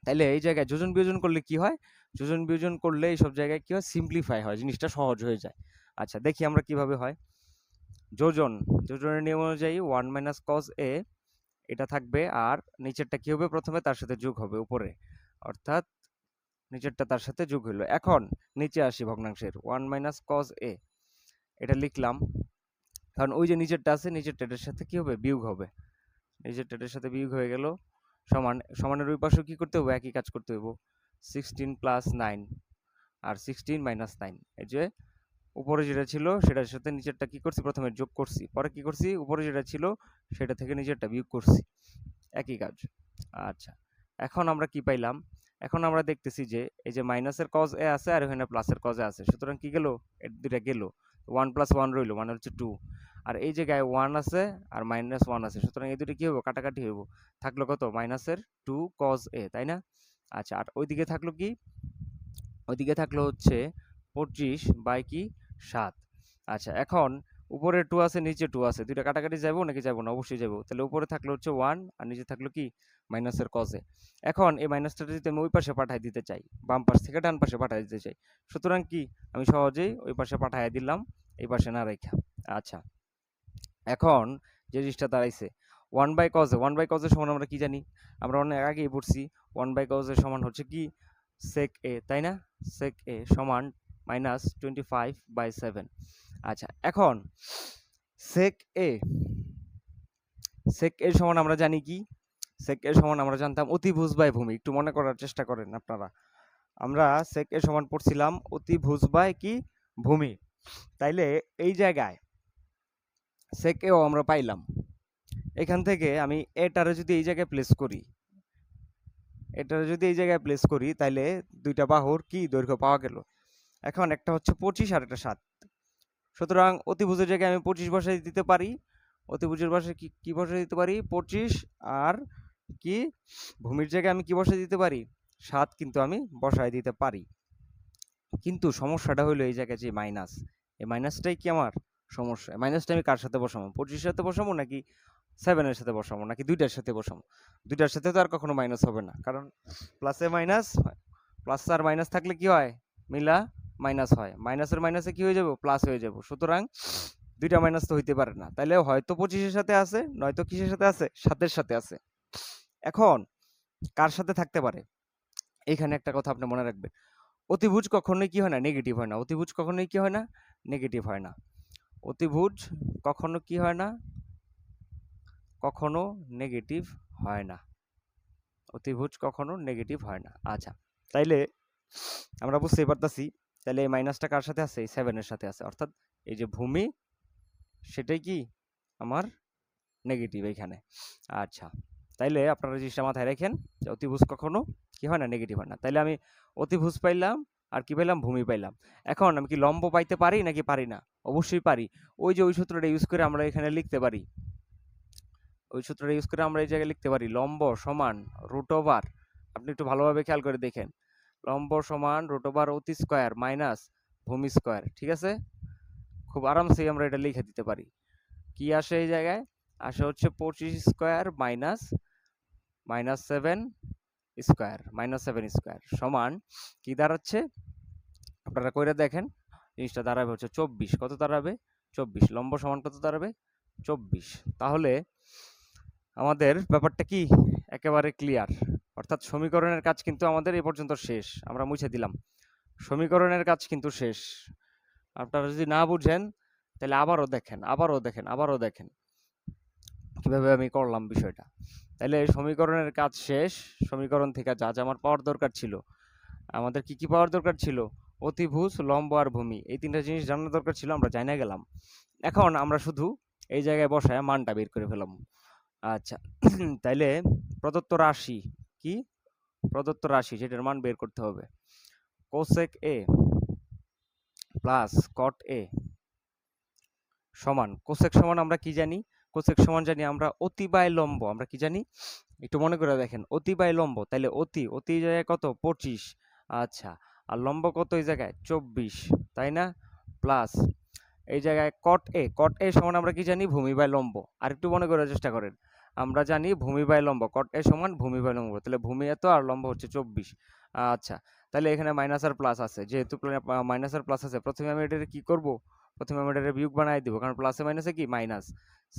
তাহলে এই জায়গায় যোজন বিয়োজন করলে কি হয়? যোজন বিয়োজন করলে এইসব জায়গায় কি হয়? সিম্পলিফাই হয়, জিনিসটা সহজ হয়ে যায়। আচ্ছা, দেখি আমরা কিভাবে হয়। যোজনের নিয়ম অনুযায়ী 1 মাইনাস কজ এ এটা থাকবে, আর নিচেরটা কি হবে? প্রথমে তার সাথে যোগ হবে উপরে, অর্থাৎ নিচেরটা তার সাথে যোগ হইলো। এখন নিচে আসি ভগ্নাংশের, 1 মাইনাস কজ এ এটা লিখলাম, কারণ ওই যে নিচেরটা আছে, নিচেরটা এটার সাথে কি হবে? বিয়োগ হবে। নিচেরটা এটার সাথে বিয়োগ হয়ে গেল, সমান সমানের ওই পাশেও কি করতে হবে? একই কাজ করতে হবে, 16 প্লাস 9 আর 16 মাইনাস 9। এই যে উপরে যেটা ছিল সেটার সাথে নিচেরটা কি করছি? প্রথমে যোগ করছি, পরে কি করছি? উপরে যেটা ছিল সেটা থেকে নিচেরটা বিয়োগ করছি, একই কাজ। আচ্ছা, এখন আমরা কি পাইলাম? এখন আমরা দেখতেছি যে এই যে মাইনাসের কজ এ আছে আর এখানে প্লাসের কজ এ আছে, সুতরাং কি গেল? এর দুইটা গেল, 1 প্লাস 1 রইল, মানে হচ্ছে 2। আর এই জায়গায় 1 আছে আর মাইনাস 1 আছে, সুতরাং এই দুটো কি হইব? কাটাকাটি হইব। থাকলো কত? মাইনাসের 2 কজ এ, তাই না? আচ্ছা, আর ওইদিকে থাকলো কি? ওইদিকে থাকলো হচ্ছে 25 বাই কি 7। আচ্ছা, এখন উপরে 2 আছে নিচে 2 আছে, দুইটা কাটাকাটি যাবো নাকি যাবো না? অবশ্যই যাবো। তাহলে উপরে থাকলো হচ্ছে 1 আর নিচে থাকলো কি মাইনাসের কজে। এখন এই মাইনাসটা যদি আমি ওই পাশে পাঠাই দিতে চাই, বাম পাশ থেকে ডান পাশে পাঠাই দিতে চাই, সুতরাং কি আমি সহজেই ওই পাশে পাঠাই দিলাম, এই পাশে না রেখা। আচ্ছা, এখন যে জিনিসটা দাঁড়াইছে 1 বাই কজে, 1 বাই কজের সমান আমরা কি জানি? আমরা অনেক আগেই পড়ছি 1 বাই কজের সমান হচ্ছে কি সেক এ, তাই না? সেক এ সমান মাইনাস 25/7। আচ্ছা, এখন সেক এ, সেক এর সমান আমরা জানি কি? সেক এর সমান আমরা জানতাম অতিভুজ বাই ভূমি। একটু মনে করার চেষ্টা করেন আপনারা। আমরা সেক এর সমান পড়ছিলাম অতিভুজ বাই কি ভূমি। তাইলে এই জায়গায় সেক এও আমরা পাইলাম। এখান থেকে আমি এটারে যদি এই জায়গায় প্লেস করি, এটারে যদি এই জায়গায় প্লেস করি, তাইলে দুইটা বাহুর কি দৈর্ঘ্য পাওয়া গেল। এখন একটা হচ্ছে 25 আর একটা 7, সুতরাং অতিভুজের জায়গায় আমি 25 বসাই দিতে পারি, অতিভুজের পাশে কি কি বসাই দিতে পারি? 25। আর কি ভূমির জায়গায় আমি কি বসাই দিতে পারি? 7 কিন্তু আমি বসাই দিতে পারি। কিন্তু সমস্যাটা হলো এই জায়গায় যে মাইনাস, এই মাইনাসটাই কি আমার সমস্যা। মাইনাসটা আমি কার সাথে বসাবো? 25 এর সাথে বসাবো নাকি 7 এর সাথে বসাবো নাকি দুইটার সাথে বসাবো? দুইটার সাথে তো আর কখনো মাইনাস হবে না, কারণ প্লাসে মাইনাস, প্লাস আর মাইনাস থাকলে কি হয়? মিলা মাইনাস হয়, মাইনাসের মাইনাসে কি হয়ে যাবে? প্লাস হয়ে যাবে। সুতরাং দুইটা মাইনাস তো হইতে পারে না, তাইলে হয়তো 25-এর সাথে আছে, নয়তো কিসের সাথে আছে? 7-এর সাথে আছে। এখন কার সাথে থাকতে পারে? এইখানে একটা কথা আপনি মনে রাখবেন, অতিভুজ কখনোই কি হয় না? নেগেটিভ হয় না। অতিভুজ কখনোই কি হয় না? নেগেটিভ হয় না। অতিভুজ কখনো কি হয় না? কখনো নেগেটিভ হয় না। অতিভুজ কখনো নেগেটিভ হয় না। আচ্ছা, তাইলে আমরা বুঝতেই পারতাছি, তাহলে এই মাইনাসটা কার সাথে আছে? এই 7 এর সাথে আছে, অর্থাৎ এই যে ভূমি সেটাই কি আমার নেগেটিভ এইখানে। আচ্ছা, তাইলে আপনারা জিনিসটা মাথায় রাখেন যে অতিভুজ কখনো কি হয় না? নেগেটিভ হয় না। তাইলে আমি অতিভুজ পাইলাম আর কি পাইলাম? ভূমি পাইলাম। এখন আমি কি লম্ব পাইতে পারি নাকি পারি না? অবশ্যই পারি। ওই যে ওই সূত্রটা ইউজ করে আমরা এখানে লিখতে পারি, ওই সূত্রটা ইউজ করে আমরা এই জায়গায় লিখতে পারি লম্ব সমান রুট ওভার, আপনি একটু ভালোভাবে খেয়াল করে দেখেন, লম্ব সমান রুট ওভার অতি স্কোয়ার মাইনাস ভূমি স্কোয়ার, ঠিক আছে? খুব আরামসেই আমরা এটা লিখে দিতে পারি। কি আসে এই জায়গায়? আসে হচ্ছে 25 স্কোয়ার মাইনাস -7 স্কোয়ার, -7 স্কোয়ার সমান কি দাঁড়াচ্ছে? আপনারা কইরা দেখেন, জিনিসটা দাঁড়াবে হচ্ছে 24। কত দাঁড়াবে? 24। লম্ব সমান কত দাঁড়াবে? 24। তাহলে আমাদের ব্যাপারটা কি একেবারে ক্লিয়ার, অর্থাৎ সমীকরণের কাজ কিন্তু আমাদের এই পর্যন্ত শেষ। আমরা মুছে দিলাম, সমীকরণের কাজ কিন্তু শেষ। আপনারা যদি না বুঝেন তাহলে আবারও দেখেন, আবারও দেখেন, আবারও দেখেন কিভাবে আমি করলাম বিষয়টা। তাহলে সমীকরণের কাজ শেষ। সমীকরণ থেকে যা যা আমার পাওয়ার দরকার ছিল, আমাদের কি কি পাওয়ার দরকার ছিল? অতিভুজ, লম্ব আর ভূমি, এই তিনটা জিনিস জানার দরকার ছিল, আমরা জানা গেলাম। এখন আমরা শুধু এই জায়গায় বসায় মানটা বের করে ফেলাম। আচ্ছা, তাইলে প্রদত্ত রাশি কি? প্রদত্ত রাশি যেটার মান বের করতে হবে, কোসেক এ প্লাস কট এ সমান, কোসেক সমান আমরা কি জানি? কোসেক সমান জানি আমরা অতি বাই লম্ব। আমরা কি জানি? একটু মনে করে দেখেন, অতি বাই লম্ব, তাইলে অতি, অতি জায়গায় কত? 25। আচ্ছা, আর লম্ব কত এই জায়গায়? 24, তাই না? প্লাস এই জায়গায় কট এ সমান আমরা কি জানি, ভূমি বাই লম্ব। আর একটু মনে করার চেষ্টা করেন, আমরা জানি ভূমি বাই লম্ব, কট এ সমান ভূমি বাই লম্ব, তাহলে ভূমি এত আর লম্ব হচ্ছে 24। আচ্ছা, তাহলে এখানে মাইনাস আর প্লাস আছে, যেহেতু মাইনাস আর প্লাস আছে, প্রথমে আমি এটাকে কি করব, প্রথমে আমি এটাকে বিয়োগ বানাই দিব, কারণ প্লাসে মাইনাসে কি মাইনাস।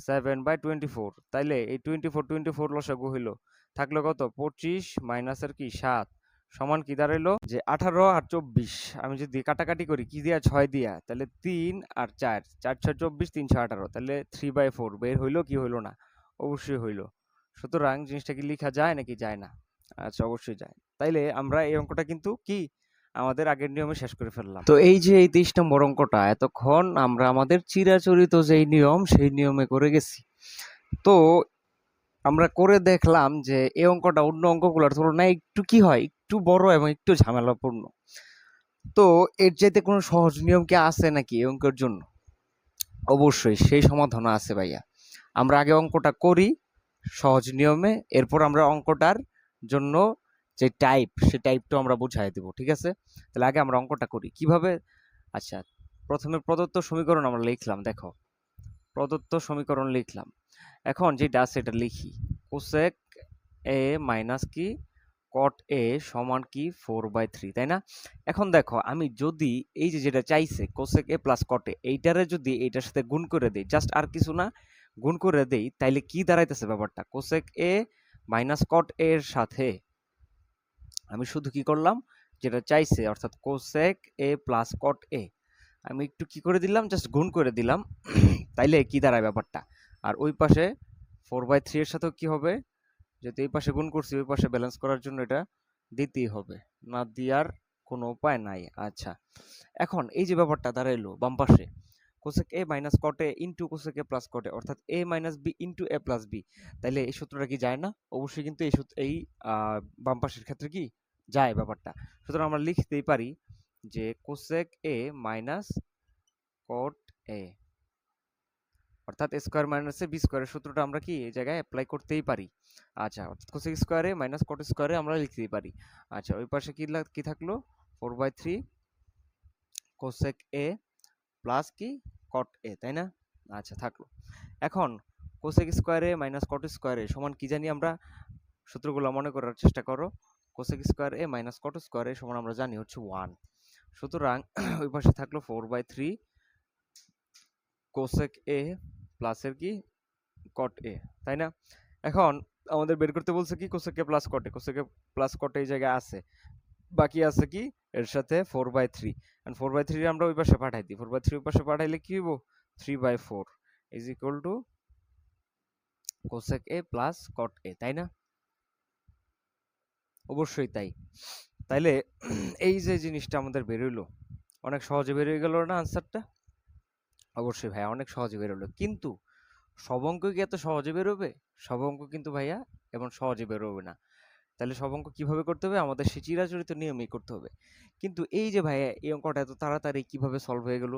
7/24, তাইলে এই 24 লসাগু হইলো, থাকলো কত 25 মাইনাসের কি 7, সমান কি দাঁড়াইলো যে 18 আর 24। আমি যদি কাটাকাটি করি কি দিয়া, 6 দিয়া, তাহলে 3 আর 4, 4 6 24, 3 6 18, তাহলে 3/4 বের হইলো কি হইলো না, অবশ্যই হইলো। সুতরাং জিনিসটা কি লেখা যায় নাকি যায় না? আচ্ছা, অবশ্যই যায়। তাইলে আমরা এই অঙ্কটা কিন্তু কি আমাদের আগের নিয়মে শেষ করে ফেললাম। তো এই যে এই 23 নম্বর অঙ্কটা এতক্ষণ আমরা আমাদের চিরাচরিত যেই নিয়ম সেই নিয়মে করে গেছি। তো আমরা করে দেখলাম যে এই অঙ্কটা অন্য অঙ্কগুলোর তুলনায় একটু কি হয়, একটু বড় এবং একটু ঝামেলাপূর্ণ। তো এর চাইতে কোনো সহজ নিয়ম কি আছে নাকি এই অঙ্কের জন্য? অবশ্যই সেই সমাধানও আছে ভাইয়া। আমরা আগে অঙ্কটা করি সহজ নিয়মে, এরপর আমরা অঙ্কটার জন্য যে টাইপ সে টাইপটা আমরা বুঝাই দেব, ঠিক আছে? তাহলে আগে আমরা অঙ্কটা করি কিভাবে। আচ্ছা, প্রথমে প্রদত্ত সমীকরণ আমরা লিখলাম, দেখো প্রদত্ত সমীকরণ লিখলাম। এখন যেটা আছে এটা লিখি, কোসেক এ মাইনাস কি কট এ সমান কি 4/3, তাই না? এখন দেখো আমি যদি এই যে যেটা চাইছে কোসেক এ প্লাস কট এ, এইটারে যদি এইটার সাথে গুণ করে দেই, জাস্ট আর কিছু না, গুণ করে দেই, তাইলে কি দাঁড়াইতেছে ব্যাপারটা, কোসেক এ মাইনাস কট এর সাথে আমি শুধু কি করলাম, যেটা চাইছে অর্থাৎ কোসেক এ প্লাস কট এ, আমি একটু কি করে দিলাম, জাস্ট গুণ করে দিলাম। তাইলে কি দাঁড়ায় ব্যাপারটা, আর ওই পাশে 4/3 এর সাথেও কি হবে, যেহেতু এই পাশে গুণ করছি ওই পাশে ব্যালেন্স করার জন্য এটা দিতেই হবে, না দেওয়ার কোনো উপায় নাই। আচ্ছা, এখন এই যে ব্যাপারটা দাঁড়াইলো বাম পাশে, cosec A minus cot A into cosec A plus cot A, অর্থাৎ A minus B into A plus B, তাইলে এই সূত্রটা কি যায় না? অবশ্যই কিন্তু এই সূত্র এই বাম পাশের ক্ষেত্রে কি যায় ব্যাপারটা। সুতরাং আমরা লিখতেই পারি যে cosec A minus cot A, অর্থাৎ এ স্কোয়ার মাইনাস বি স্কোয়ারের সূত্রটা আমরা কি এই জায়গায় অ্যাপ্লাই করতেই পারি। আচ্ছা, অর্থাৎ কোসেক স্কোয়ারে মাইনাস কট স্কোয়ারে আমরা লিখতেই পারি। আচ্ছা, ওই পাশে কি থাকলো 4/3 কোসেক এ প্লাস কি কট এ, তাই না? আচ্ছা, থাকলো। এখন কোসেক স্কোয়ারে মাইনাস কট স্কোয়ারে সমান কি জানি আমরা, সূত্রগুলো মনে করার চেষ্টা করো। কোসেক স্কোয়ার এ মাইনাস কট স্কোয়ারে সমান আমরা জানি হচ্ছে 1। সুতরাং ওই পাশে থাকলো 4/3 কোসেক এ প্লাসের কি কট এ, তাই না? এখন আমাদের বের করতে বলছে কি cosec A plus cot A, cosec A plus কট এই জায়গায় আছে, বাকি আছে কি এর সাথে 4/3, এন্ড 4/3 আমরা ওই পাশে পাঠাই দিই, 4/3 ওই পাশে পাঠাইলে কি হইব, 3/4 is equal to cosec A plus cot A, তাই না? অবশ্যই তাই। তাইলে এই যে জিনিসটা আমাদের বেরোইলো, অনেক সহজে বেরিয়ে গেল না আনসারটা? অবশ্যই ভাইয়া, অনেক সহজে বেরোলো। কিন্তু সব অঙ্ক কি এত সহজে বেরোবে? সব অঙ্ক কিন্তু ভাইয়া এমন সহজে বেরোবে না। তাহলে সব অঙ্ক কিভাবে করতে হবে, আমাদের সে চিরাচরিত নিয়মেই করতে হবে। কিন্তু এই যে ভাইয়া এই অঙ্কটা এত তাড়াতাড়ি কিভাবে সলভ হয়ে গেল,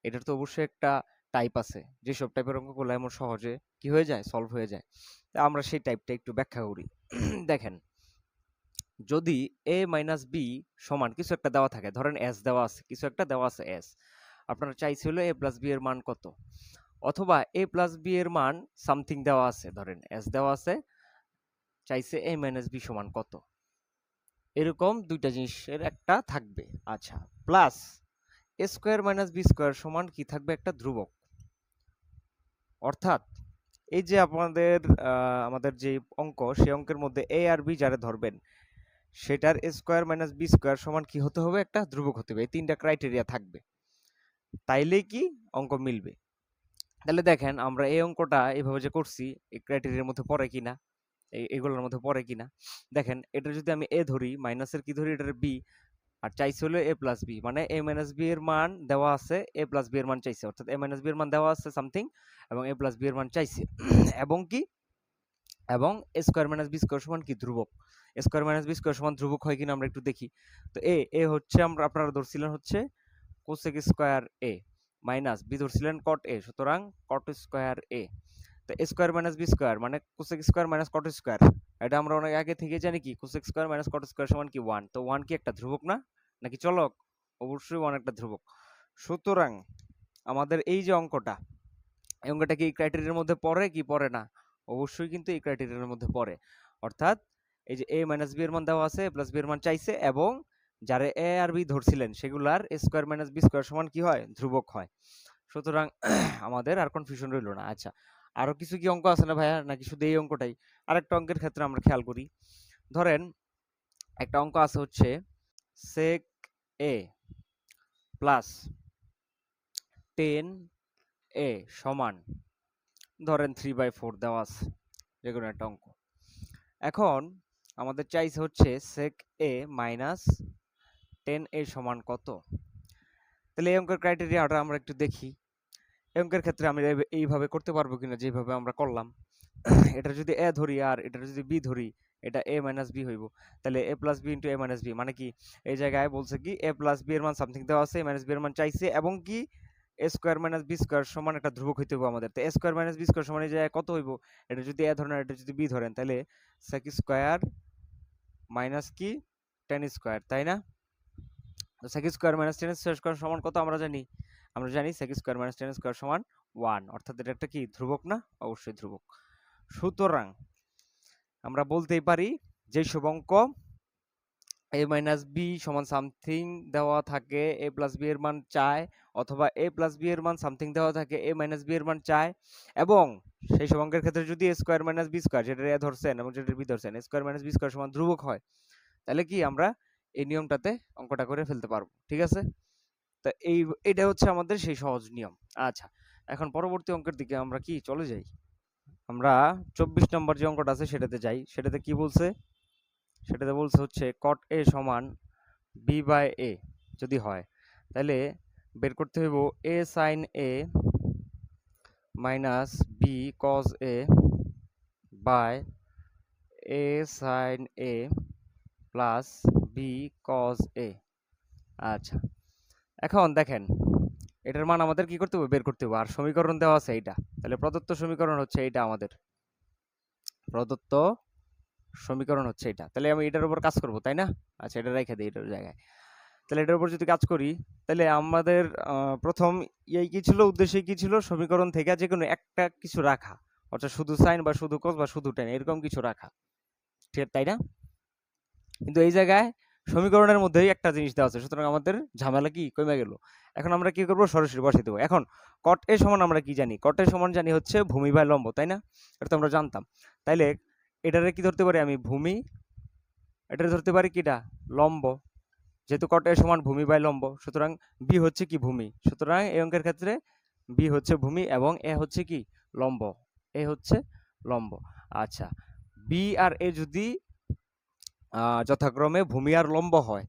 এটার তো অবশ্যই একটা টাইপ আছে, যেসব টাইপের অঙ্কগুলো এমন সহজে কি হয়ে যায়, সলভ হয়ে যায়। তা আমরা সেই টাইপটা একটু ব্যাখ্যা করি। দেখেন, যদি a মাইনাস বি সমান কিছু একটা দেওয়া থাকে, ধরেন এস দেওয়া আছে, কিছু একটা দেওয়া আছে এস, আপনারা চাইছিল a প্লাস বি এর মান কত, অথবা a প্লাস বি এর মান সামথিং দেওয়া আছে, ধরেন এস দেওয়া আছে, চাইছে a মাইনাস বি সমান কত, এরকম দুইটা জিনিসের একটা থাকবে। আচ্ছা, প্লাস এ স্কোয়ার মাইনাস বি স্কোয়ার সমান কি থাকবে, একটা ধ্রুবক। অর্থাৎ এই যে আমাদের যে অঙ্ক, সেই অঙ্কের মধ্যে এ আর বি যারা ধরবেন সেটার এ স্কোয়ার মাইনাস বি স্কোয়ার সমান কি হতে হবে, একটা ধ্রুবক হতে হবে। এই তিনটা ক্রাইটেরিয়া থাকবে, তাইলেই কি অঙ্ক মিলবে। তাহলে দেখেন আমরা এই অঙ্কটা এইভাবে যে করছি, এই ক্রাইটেরিয়ার মধ্যে পড়ে কিনা, এগুলোর মধ্যে পড়ে কিনা। দেখেন, এটা যদি আমি এ ধরি, মাইনাসের কি ধরি, এটার বি, আর চাইছে হলো এ প্লাস বি, মানে এ মাইনাস বি এর মান দেওয়া আছে, এ প্লাস বি এর মান চাইছে, অর্থাৎ এ মাইনাস বি এর মান দেওয়া আছে সামথিং, এবং এ প্লাস বি এর মান চাইছে। এবং কি, এবং এ স্কোয়ার মাইনাস বি স্কোয়ার সমান কি ধ্রুবক। এ স্কোয়ার মাইনাস বি স্কোয়ার সমান ধ্রুবক হয় কিনা আমরা একটু দেখি। তো এ হচ্ছে আপনারা ধরছিলেন হচ্ছে cosec square A, minus B ধরছিলেন কট এ, সুতরাং কট স্কোয়ার এ। তো এ স্কোয়ার মাইনাস বি স্কোয়ার মানে cosec square minus cot square, এটা আমরা অনেক আগে থেকে জানি কি cosec square minus cot square সমান কি 1। তো 1 কি একটা ধ্রুবক না, নাকি চলক? অবশ্যই 1 একটা ধ্রুবক। সুতরাং আমাদের এই যে অঙ্কটা, এই অঙ্কটা কি এই ক্রাইটেরিয়ার মধ্যে পড়ে কি পড়ে না? অবশ্যই কিন্তু এই ক্রাইটেরিয়ার মধ্যে পড়ে। অর্থাৎ এই যে a মাইনাস b এর মান দেওয়া আছে, a প্লাস b এর মান চাইছে, এবং যারা a আর b ধরছিলেন সেগুলার a square minus b square সমান কি হয়? ধ্রুবক হয়। সুতরাং আমাদের আর কনফিউশন রইল না। আচ্ছা, আরো কিছু কি অঙ্ক আছে না ভাইয়া, নাকি শুধু এই অঙ্কটাই? আরেকটা অঙ্কের ক্ষেত্রে আমরা খেয়াল করি। ধরেন একটা অঙ্ক আছে হচ্ছে sec a প্লাস 10a সমান ধরেন 3/4 দেওয়া আছে, যে কোনো একটা অঙ্ক। এখন আমাদের চাইছে হচ্ছে sec a মাইনাস 10a সমান কত? তাহলে এই অঙ্কের ক্রাইটেরিয়াটা আমরা একটু দেখি। এই অঙ্কের ক্ষেত্রে আমি এইভাবে করতে পারবো কিনা যেভাবে আমরা করলাম। এটা যদি a ধরি আর এটা যদি b ধরি, এটা a মাইনাস b হইব। তাহলে a plus b into a minus b মানে কি? এই জায়গায় বলছে কি a প্লাস b এর মান সামথিং দেওয়া আছে, a মাইনাস b এর মান চাইছে, এবং কি a square minus b square সমান একটা ধ্রুবক হইতে হবে আমাদের। তো a square minus b square সমান এই জায়গায় কত হইব? এটা যদি a ধরেন আর এটা যদি b ধরেন, তাহলে sec স্কয়ার মাইনাস কি 10 স্কয়ার, তাই না? তো sec স্কয়ার মাইনাস 10 স্কয়ার সমান কত আমরা জানি? আমরা জানি sec স্কয়ার মাইনাস 10 স্কয়ার সমান 1, অর্থাৎ এটা একটা কি ধ্রুবক না? অবশ্যই ধ্রুবক। সুতরাং আমরা বলতেই পারি যে সব অঙ্ক a মাইনাস b সমান সামথিং দেওয়া থাকে a প্লাস b এর মান চায়, অথবা a প্লাস b এর মান সামথিং দেওয়া থাকে a মাইনাস b এর মান চায়, এবং সেই সব অঙ্কের ক্ষেত্রে যদি a square minus b square, যেটা a ধরছেন এবং যেটা b ধরছেন, a square minus b square সমান ধ্রুবক হয়, তাহলে কি আমরা এই নিয়মটাতে অঙ্কটা করে ফেলতে পারবো। ঠিক আছে? তো এটা হচ্ছে আমাদের সেই সহজ নিয়ম। আচ্ছা, এখন পরবর্তী অঙ্কের দিকে আমরা কি চলে যাই। আমরা 24 নম্বর যে অঙ্কটা আছে সেটাতে যাই। সেটাতে কি বলছে? সেটাতে বলছে হচ্ছে cot a সমান b বাই a যদি হয়, তাহলে বের করতে হইব a sin a minus b cos a by a sin a plus b cos a। আচ্ছা, এখন দেখেন এটার মান আমাদের কি করতে হবে? বের করতে হবে। আর সমীকরণ দেওয়া আছে এইটা, তাহলে প্রদত্ত সমীকরণ হচ্ছে এইটা, আমাদের প্রদত্ত সমীকরণ হচ্ছে এটা। তাহলে আমি এটার উপর কাজ করব, তাই না? আচ্ছা, এটা রেখে দিই এটার জায়গায়। তাহলে এটার উপর যদি কাজ করি, তাহলে আমাদের প্রথম কি ছিল, উদ্দেশ্যই কি ছিল? সমীকরণ থেকে যে কোনো একটা কিছু রাখা, অর্থাৎ শুধু সাইন বা শুধু কস বা শুধু টেন, এরকম কিছু রাখা, ঠিক তাই না? কিন্তু এই জায়গায় সমীকরণের মধ্যেই একটা জিনিস দেওয়া আছে, সুতরাং আমাদের ঝামেলা কি কমে গেল। এখন আমরা কি করব? সরাসরি বসিয়ে দেবো। এখন কট এ সমান আমরা কি জানি? কট এ সমান জানি হচ্ছে ভূমি বাই লম্ব, তাই না? এটা তো আমরা জানতাম। তাইলে এটারে কি ধরতে পারি আমি? ভূমি। এটা ধরতে পারি কিটা? লম্ব। যেহেতু কট এ সমান ভূমি বাই লম্ব, সুতরাং বি হচ্ছে কি? ভূমি। সুতরাং এই অঙ্কের ক্ষেত্রে বি হচ্ছে ভূমি এবং এ হচ্ছে কি? লম্ব। এ হচ্ছে লম্ব। আচ্ছা, বি আর এ যদি যথাক্রমে ভূমি আর লম্ব হয়,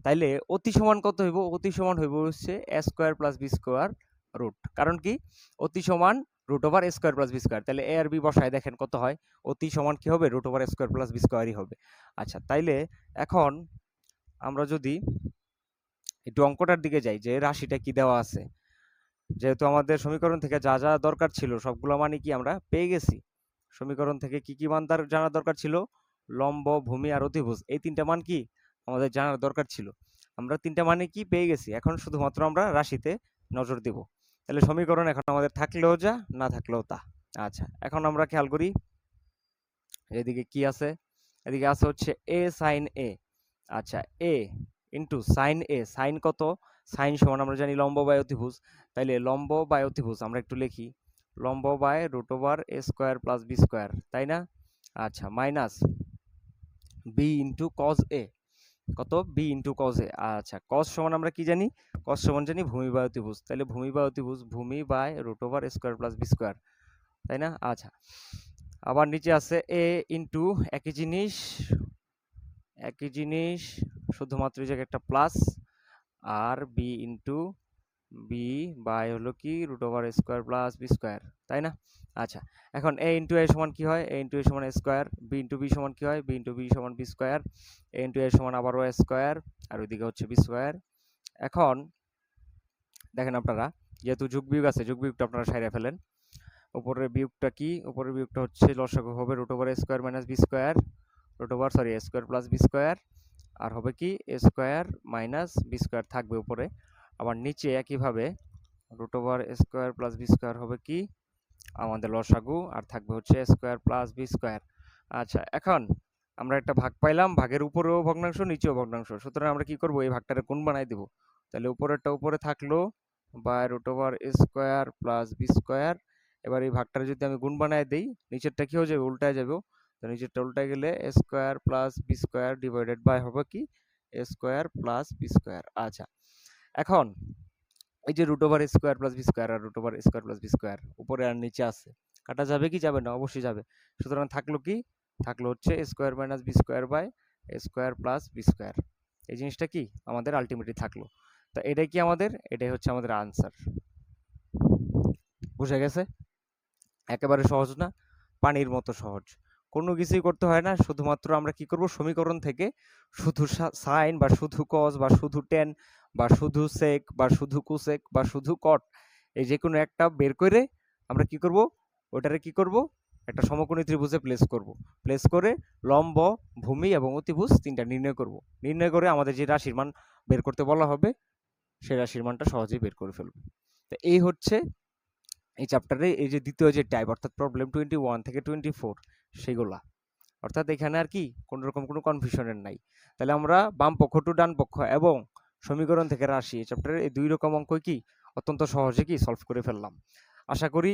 তাইলে অতি সমান কত হইব? অতি সমান হইব হচ্ছে a square plus b square root. কারণ কি? অতি সমান root over a square plus b square. তাহলে a আর b বসায় দেখেন কত হয়? অতি সমান কি হবে? Root over a square plus b স্কয়ারই হবে। আচ্ছা, তাইলে এখন আমরা যদি একটু অঙ্কটার দিকে যাই, যে রাশিটা কি দেওয়া আছে, যেহেতু আমাদের সমীকরণ থেকে যা যা দরকার ছিল সবগুলো মানে কি আমরা পেয়ে গেছি। সমীকরণ থেকে কি কি মান জানার দরকার ছিল? লম্ব, ভূমি আর অতিভুজ, এই তিনটা মান কি আমাদের জানার দরকার ছিল। আমরা তিনটা মানে কি পেয়ে গেছি, এখন শুধুমাত্র আমরা রাশিতে নজর দিব। তাহলে সমীকরণ এখন আমাদের থাকলেও যা, না থাকলেও তা। আচ্ছা, এখন আমরা খেয়াল করি এদিকে কি আছে। এদিকে আছে হচ্ছে a sin a। আচ্ছা, a into sine a. Sine কত? সাইন সমান আমরা জানি লম্ব বাই অতিভুজ। তাইলে লম্ব বাই অতিভুজ আমরা একটু লিখি, লম্ব by root over A square plus B square, তাই না? আচ্ছা, minus B into cos A. কত? B into cos A. আচ্ছা, কজ সমান আমরা কি জানি? কজ সমান জানি ভূমি বাই অতিভুজ। তাহলে ভূমি বাই অতিভুজ, ভূমি by root over A square plus B square, তাই না? আচ্ছা, আবার নিচে আছে এ ইন্টু একই জিনিস, একই জিনিস, শুধুমাত্র এই জায়গায় একটা প্লাস, আর বি ইন্টু বি বাই হলো কি root over square plus B square, তাই না? আচ্ছা, এখন এ ইন্টু এ সমান কি হয়? এ ইন্টু এ সমান স্কোয়ার। বি ইন্টু বি সমান কি হয়? বি ইন্টু বি সমান বি স্কোয়ার। এ ইন্টু এ সমান আবারও স্কোয়ার, আর ওইদিকে হচ্ছে বি স্কোয়ার। এখন দেখেন আপনারা, যেহেতু যোগ বিয়োগ আছে, যোগ বিয়োগটা আপনারা সাইরা ফেলেন। উপরের বিয়োগটা কি? উপরের বিয়োগটা হচ্ছে লসাগু হবে root over square minus B square, root over sorry A square plus B square, আর হবে কি A square minus B square থাকবে উপরে। আবার নিচে একইভাবে রুট ওভার এ স্কোয়ার প্লাস বি স্কোয়ার হবে কি আমাদের লসাগু, আর থাকবে হচ্ছে A square plus B square. আচ্ছা, এখন আমরা একটা ভাগ পাইলাম, ভাগের উপরেও ভগ্নাংশ নিচেও ভগ্নাংশ, সুতরাং আমরা কি করব, এই ভাগটারে গুণ বানাই দেব। তাহলে উপরেরটা উপরে থাকলো by root over A square plus B square. এবার এই ভাগটারে যদি আমি গুণ বানাই দেই, নিচেরটা কি হয়ে যাবে, উল্টায় যাবে। তো নিচেরটা উল্টায় গেলে A square plus B square divided by হবে কি A square plus B square. আচ্ছা, এখন এই যে root over square plus B square আর root over square plus B square উপরে আর নিচে আছে, কাটা যাবে কি যাবে না, অবশ্যই যাবে। সুতরাং থাকলো কি, থাকলো হচ্ছে A square minus B square by A square plus B square. এই জিনিসটা কি আমাদের আলটিমেটলি থাকলো। তো এটাই কি আমাদের, এটাই হচ্ছে আমাদের আনসার। বুঝে গেছে? একেবারে সহজ না, পানির মতো সহজ, কোনো কিছুই করতে হয় না। শুধুমাত্র আমরা কি করব, সমীকরণ থেকে শুধু সাইন বা শুধু কস বা শুধু টেন বা শুধু সেক বা শুধু কুসেক বা শুধু কট, এই যে কোনো একটা বের করে আমরা কি করব, ওটারে কি করব, একটা সমকোণী ত্রিভুজে প্লেস করব। প্লেস করে লম্ব, ভূমি এবং অতিভুজ তিনটা নির্ণয় করব। নির্ণয় করে আমাদের যে রাশির মান বের করতে বলা হবে, সেই রাশির মানটা সহজেই বের করে ফেলব। তো এই হচ্ছে এই চ্যাপ্টারে এই যে দ্বিতীয় যে টাইপ, অর্থাৎ প্রবলেম 21 থেকে 24 সেগুলা। অর্থাৎ এখানে আর কি কোন রকম কোনো কনফিউশনের নাই। তাহলে আমরা বাম পক্ষ টু ডান পক্ষ এবং সমীকরণ থেকে রাশি, এই চ্যাপ্টারে এই দুই রকম অঙ্কই কি অত্যন্ত সহজে কি সলভ করে ফেললাম। আশা করি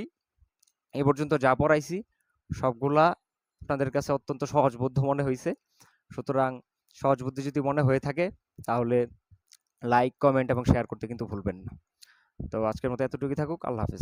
এ পর্যন্ত যা পড়াইছি সবগুলা আপনাদের কাছে অত্যন্ত সহজবোধ্য মনে হয়েছে। সুতরাং সহজবোধ্য যদি মনে হয়ে থাকে তাহলে লাইক, কমেন্ট এবং শেয়ার করতে কিন্তু ভুলবেন না। তো আজকের মতো এতটুকুই থাকুক। আল্লাহ হাফেজ।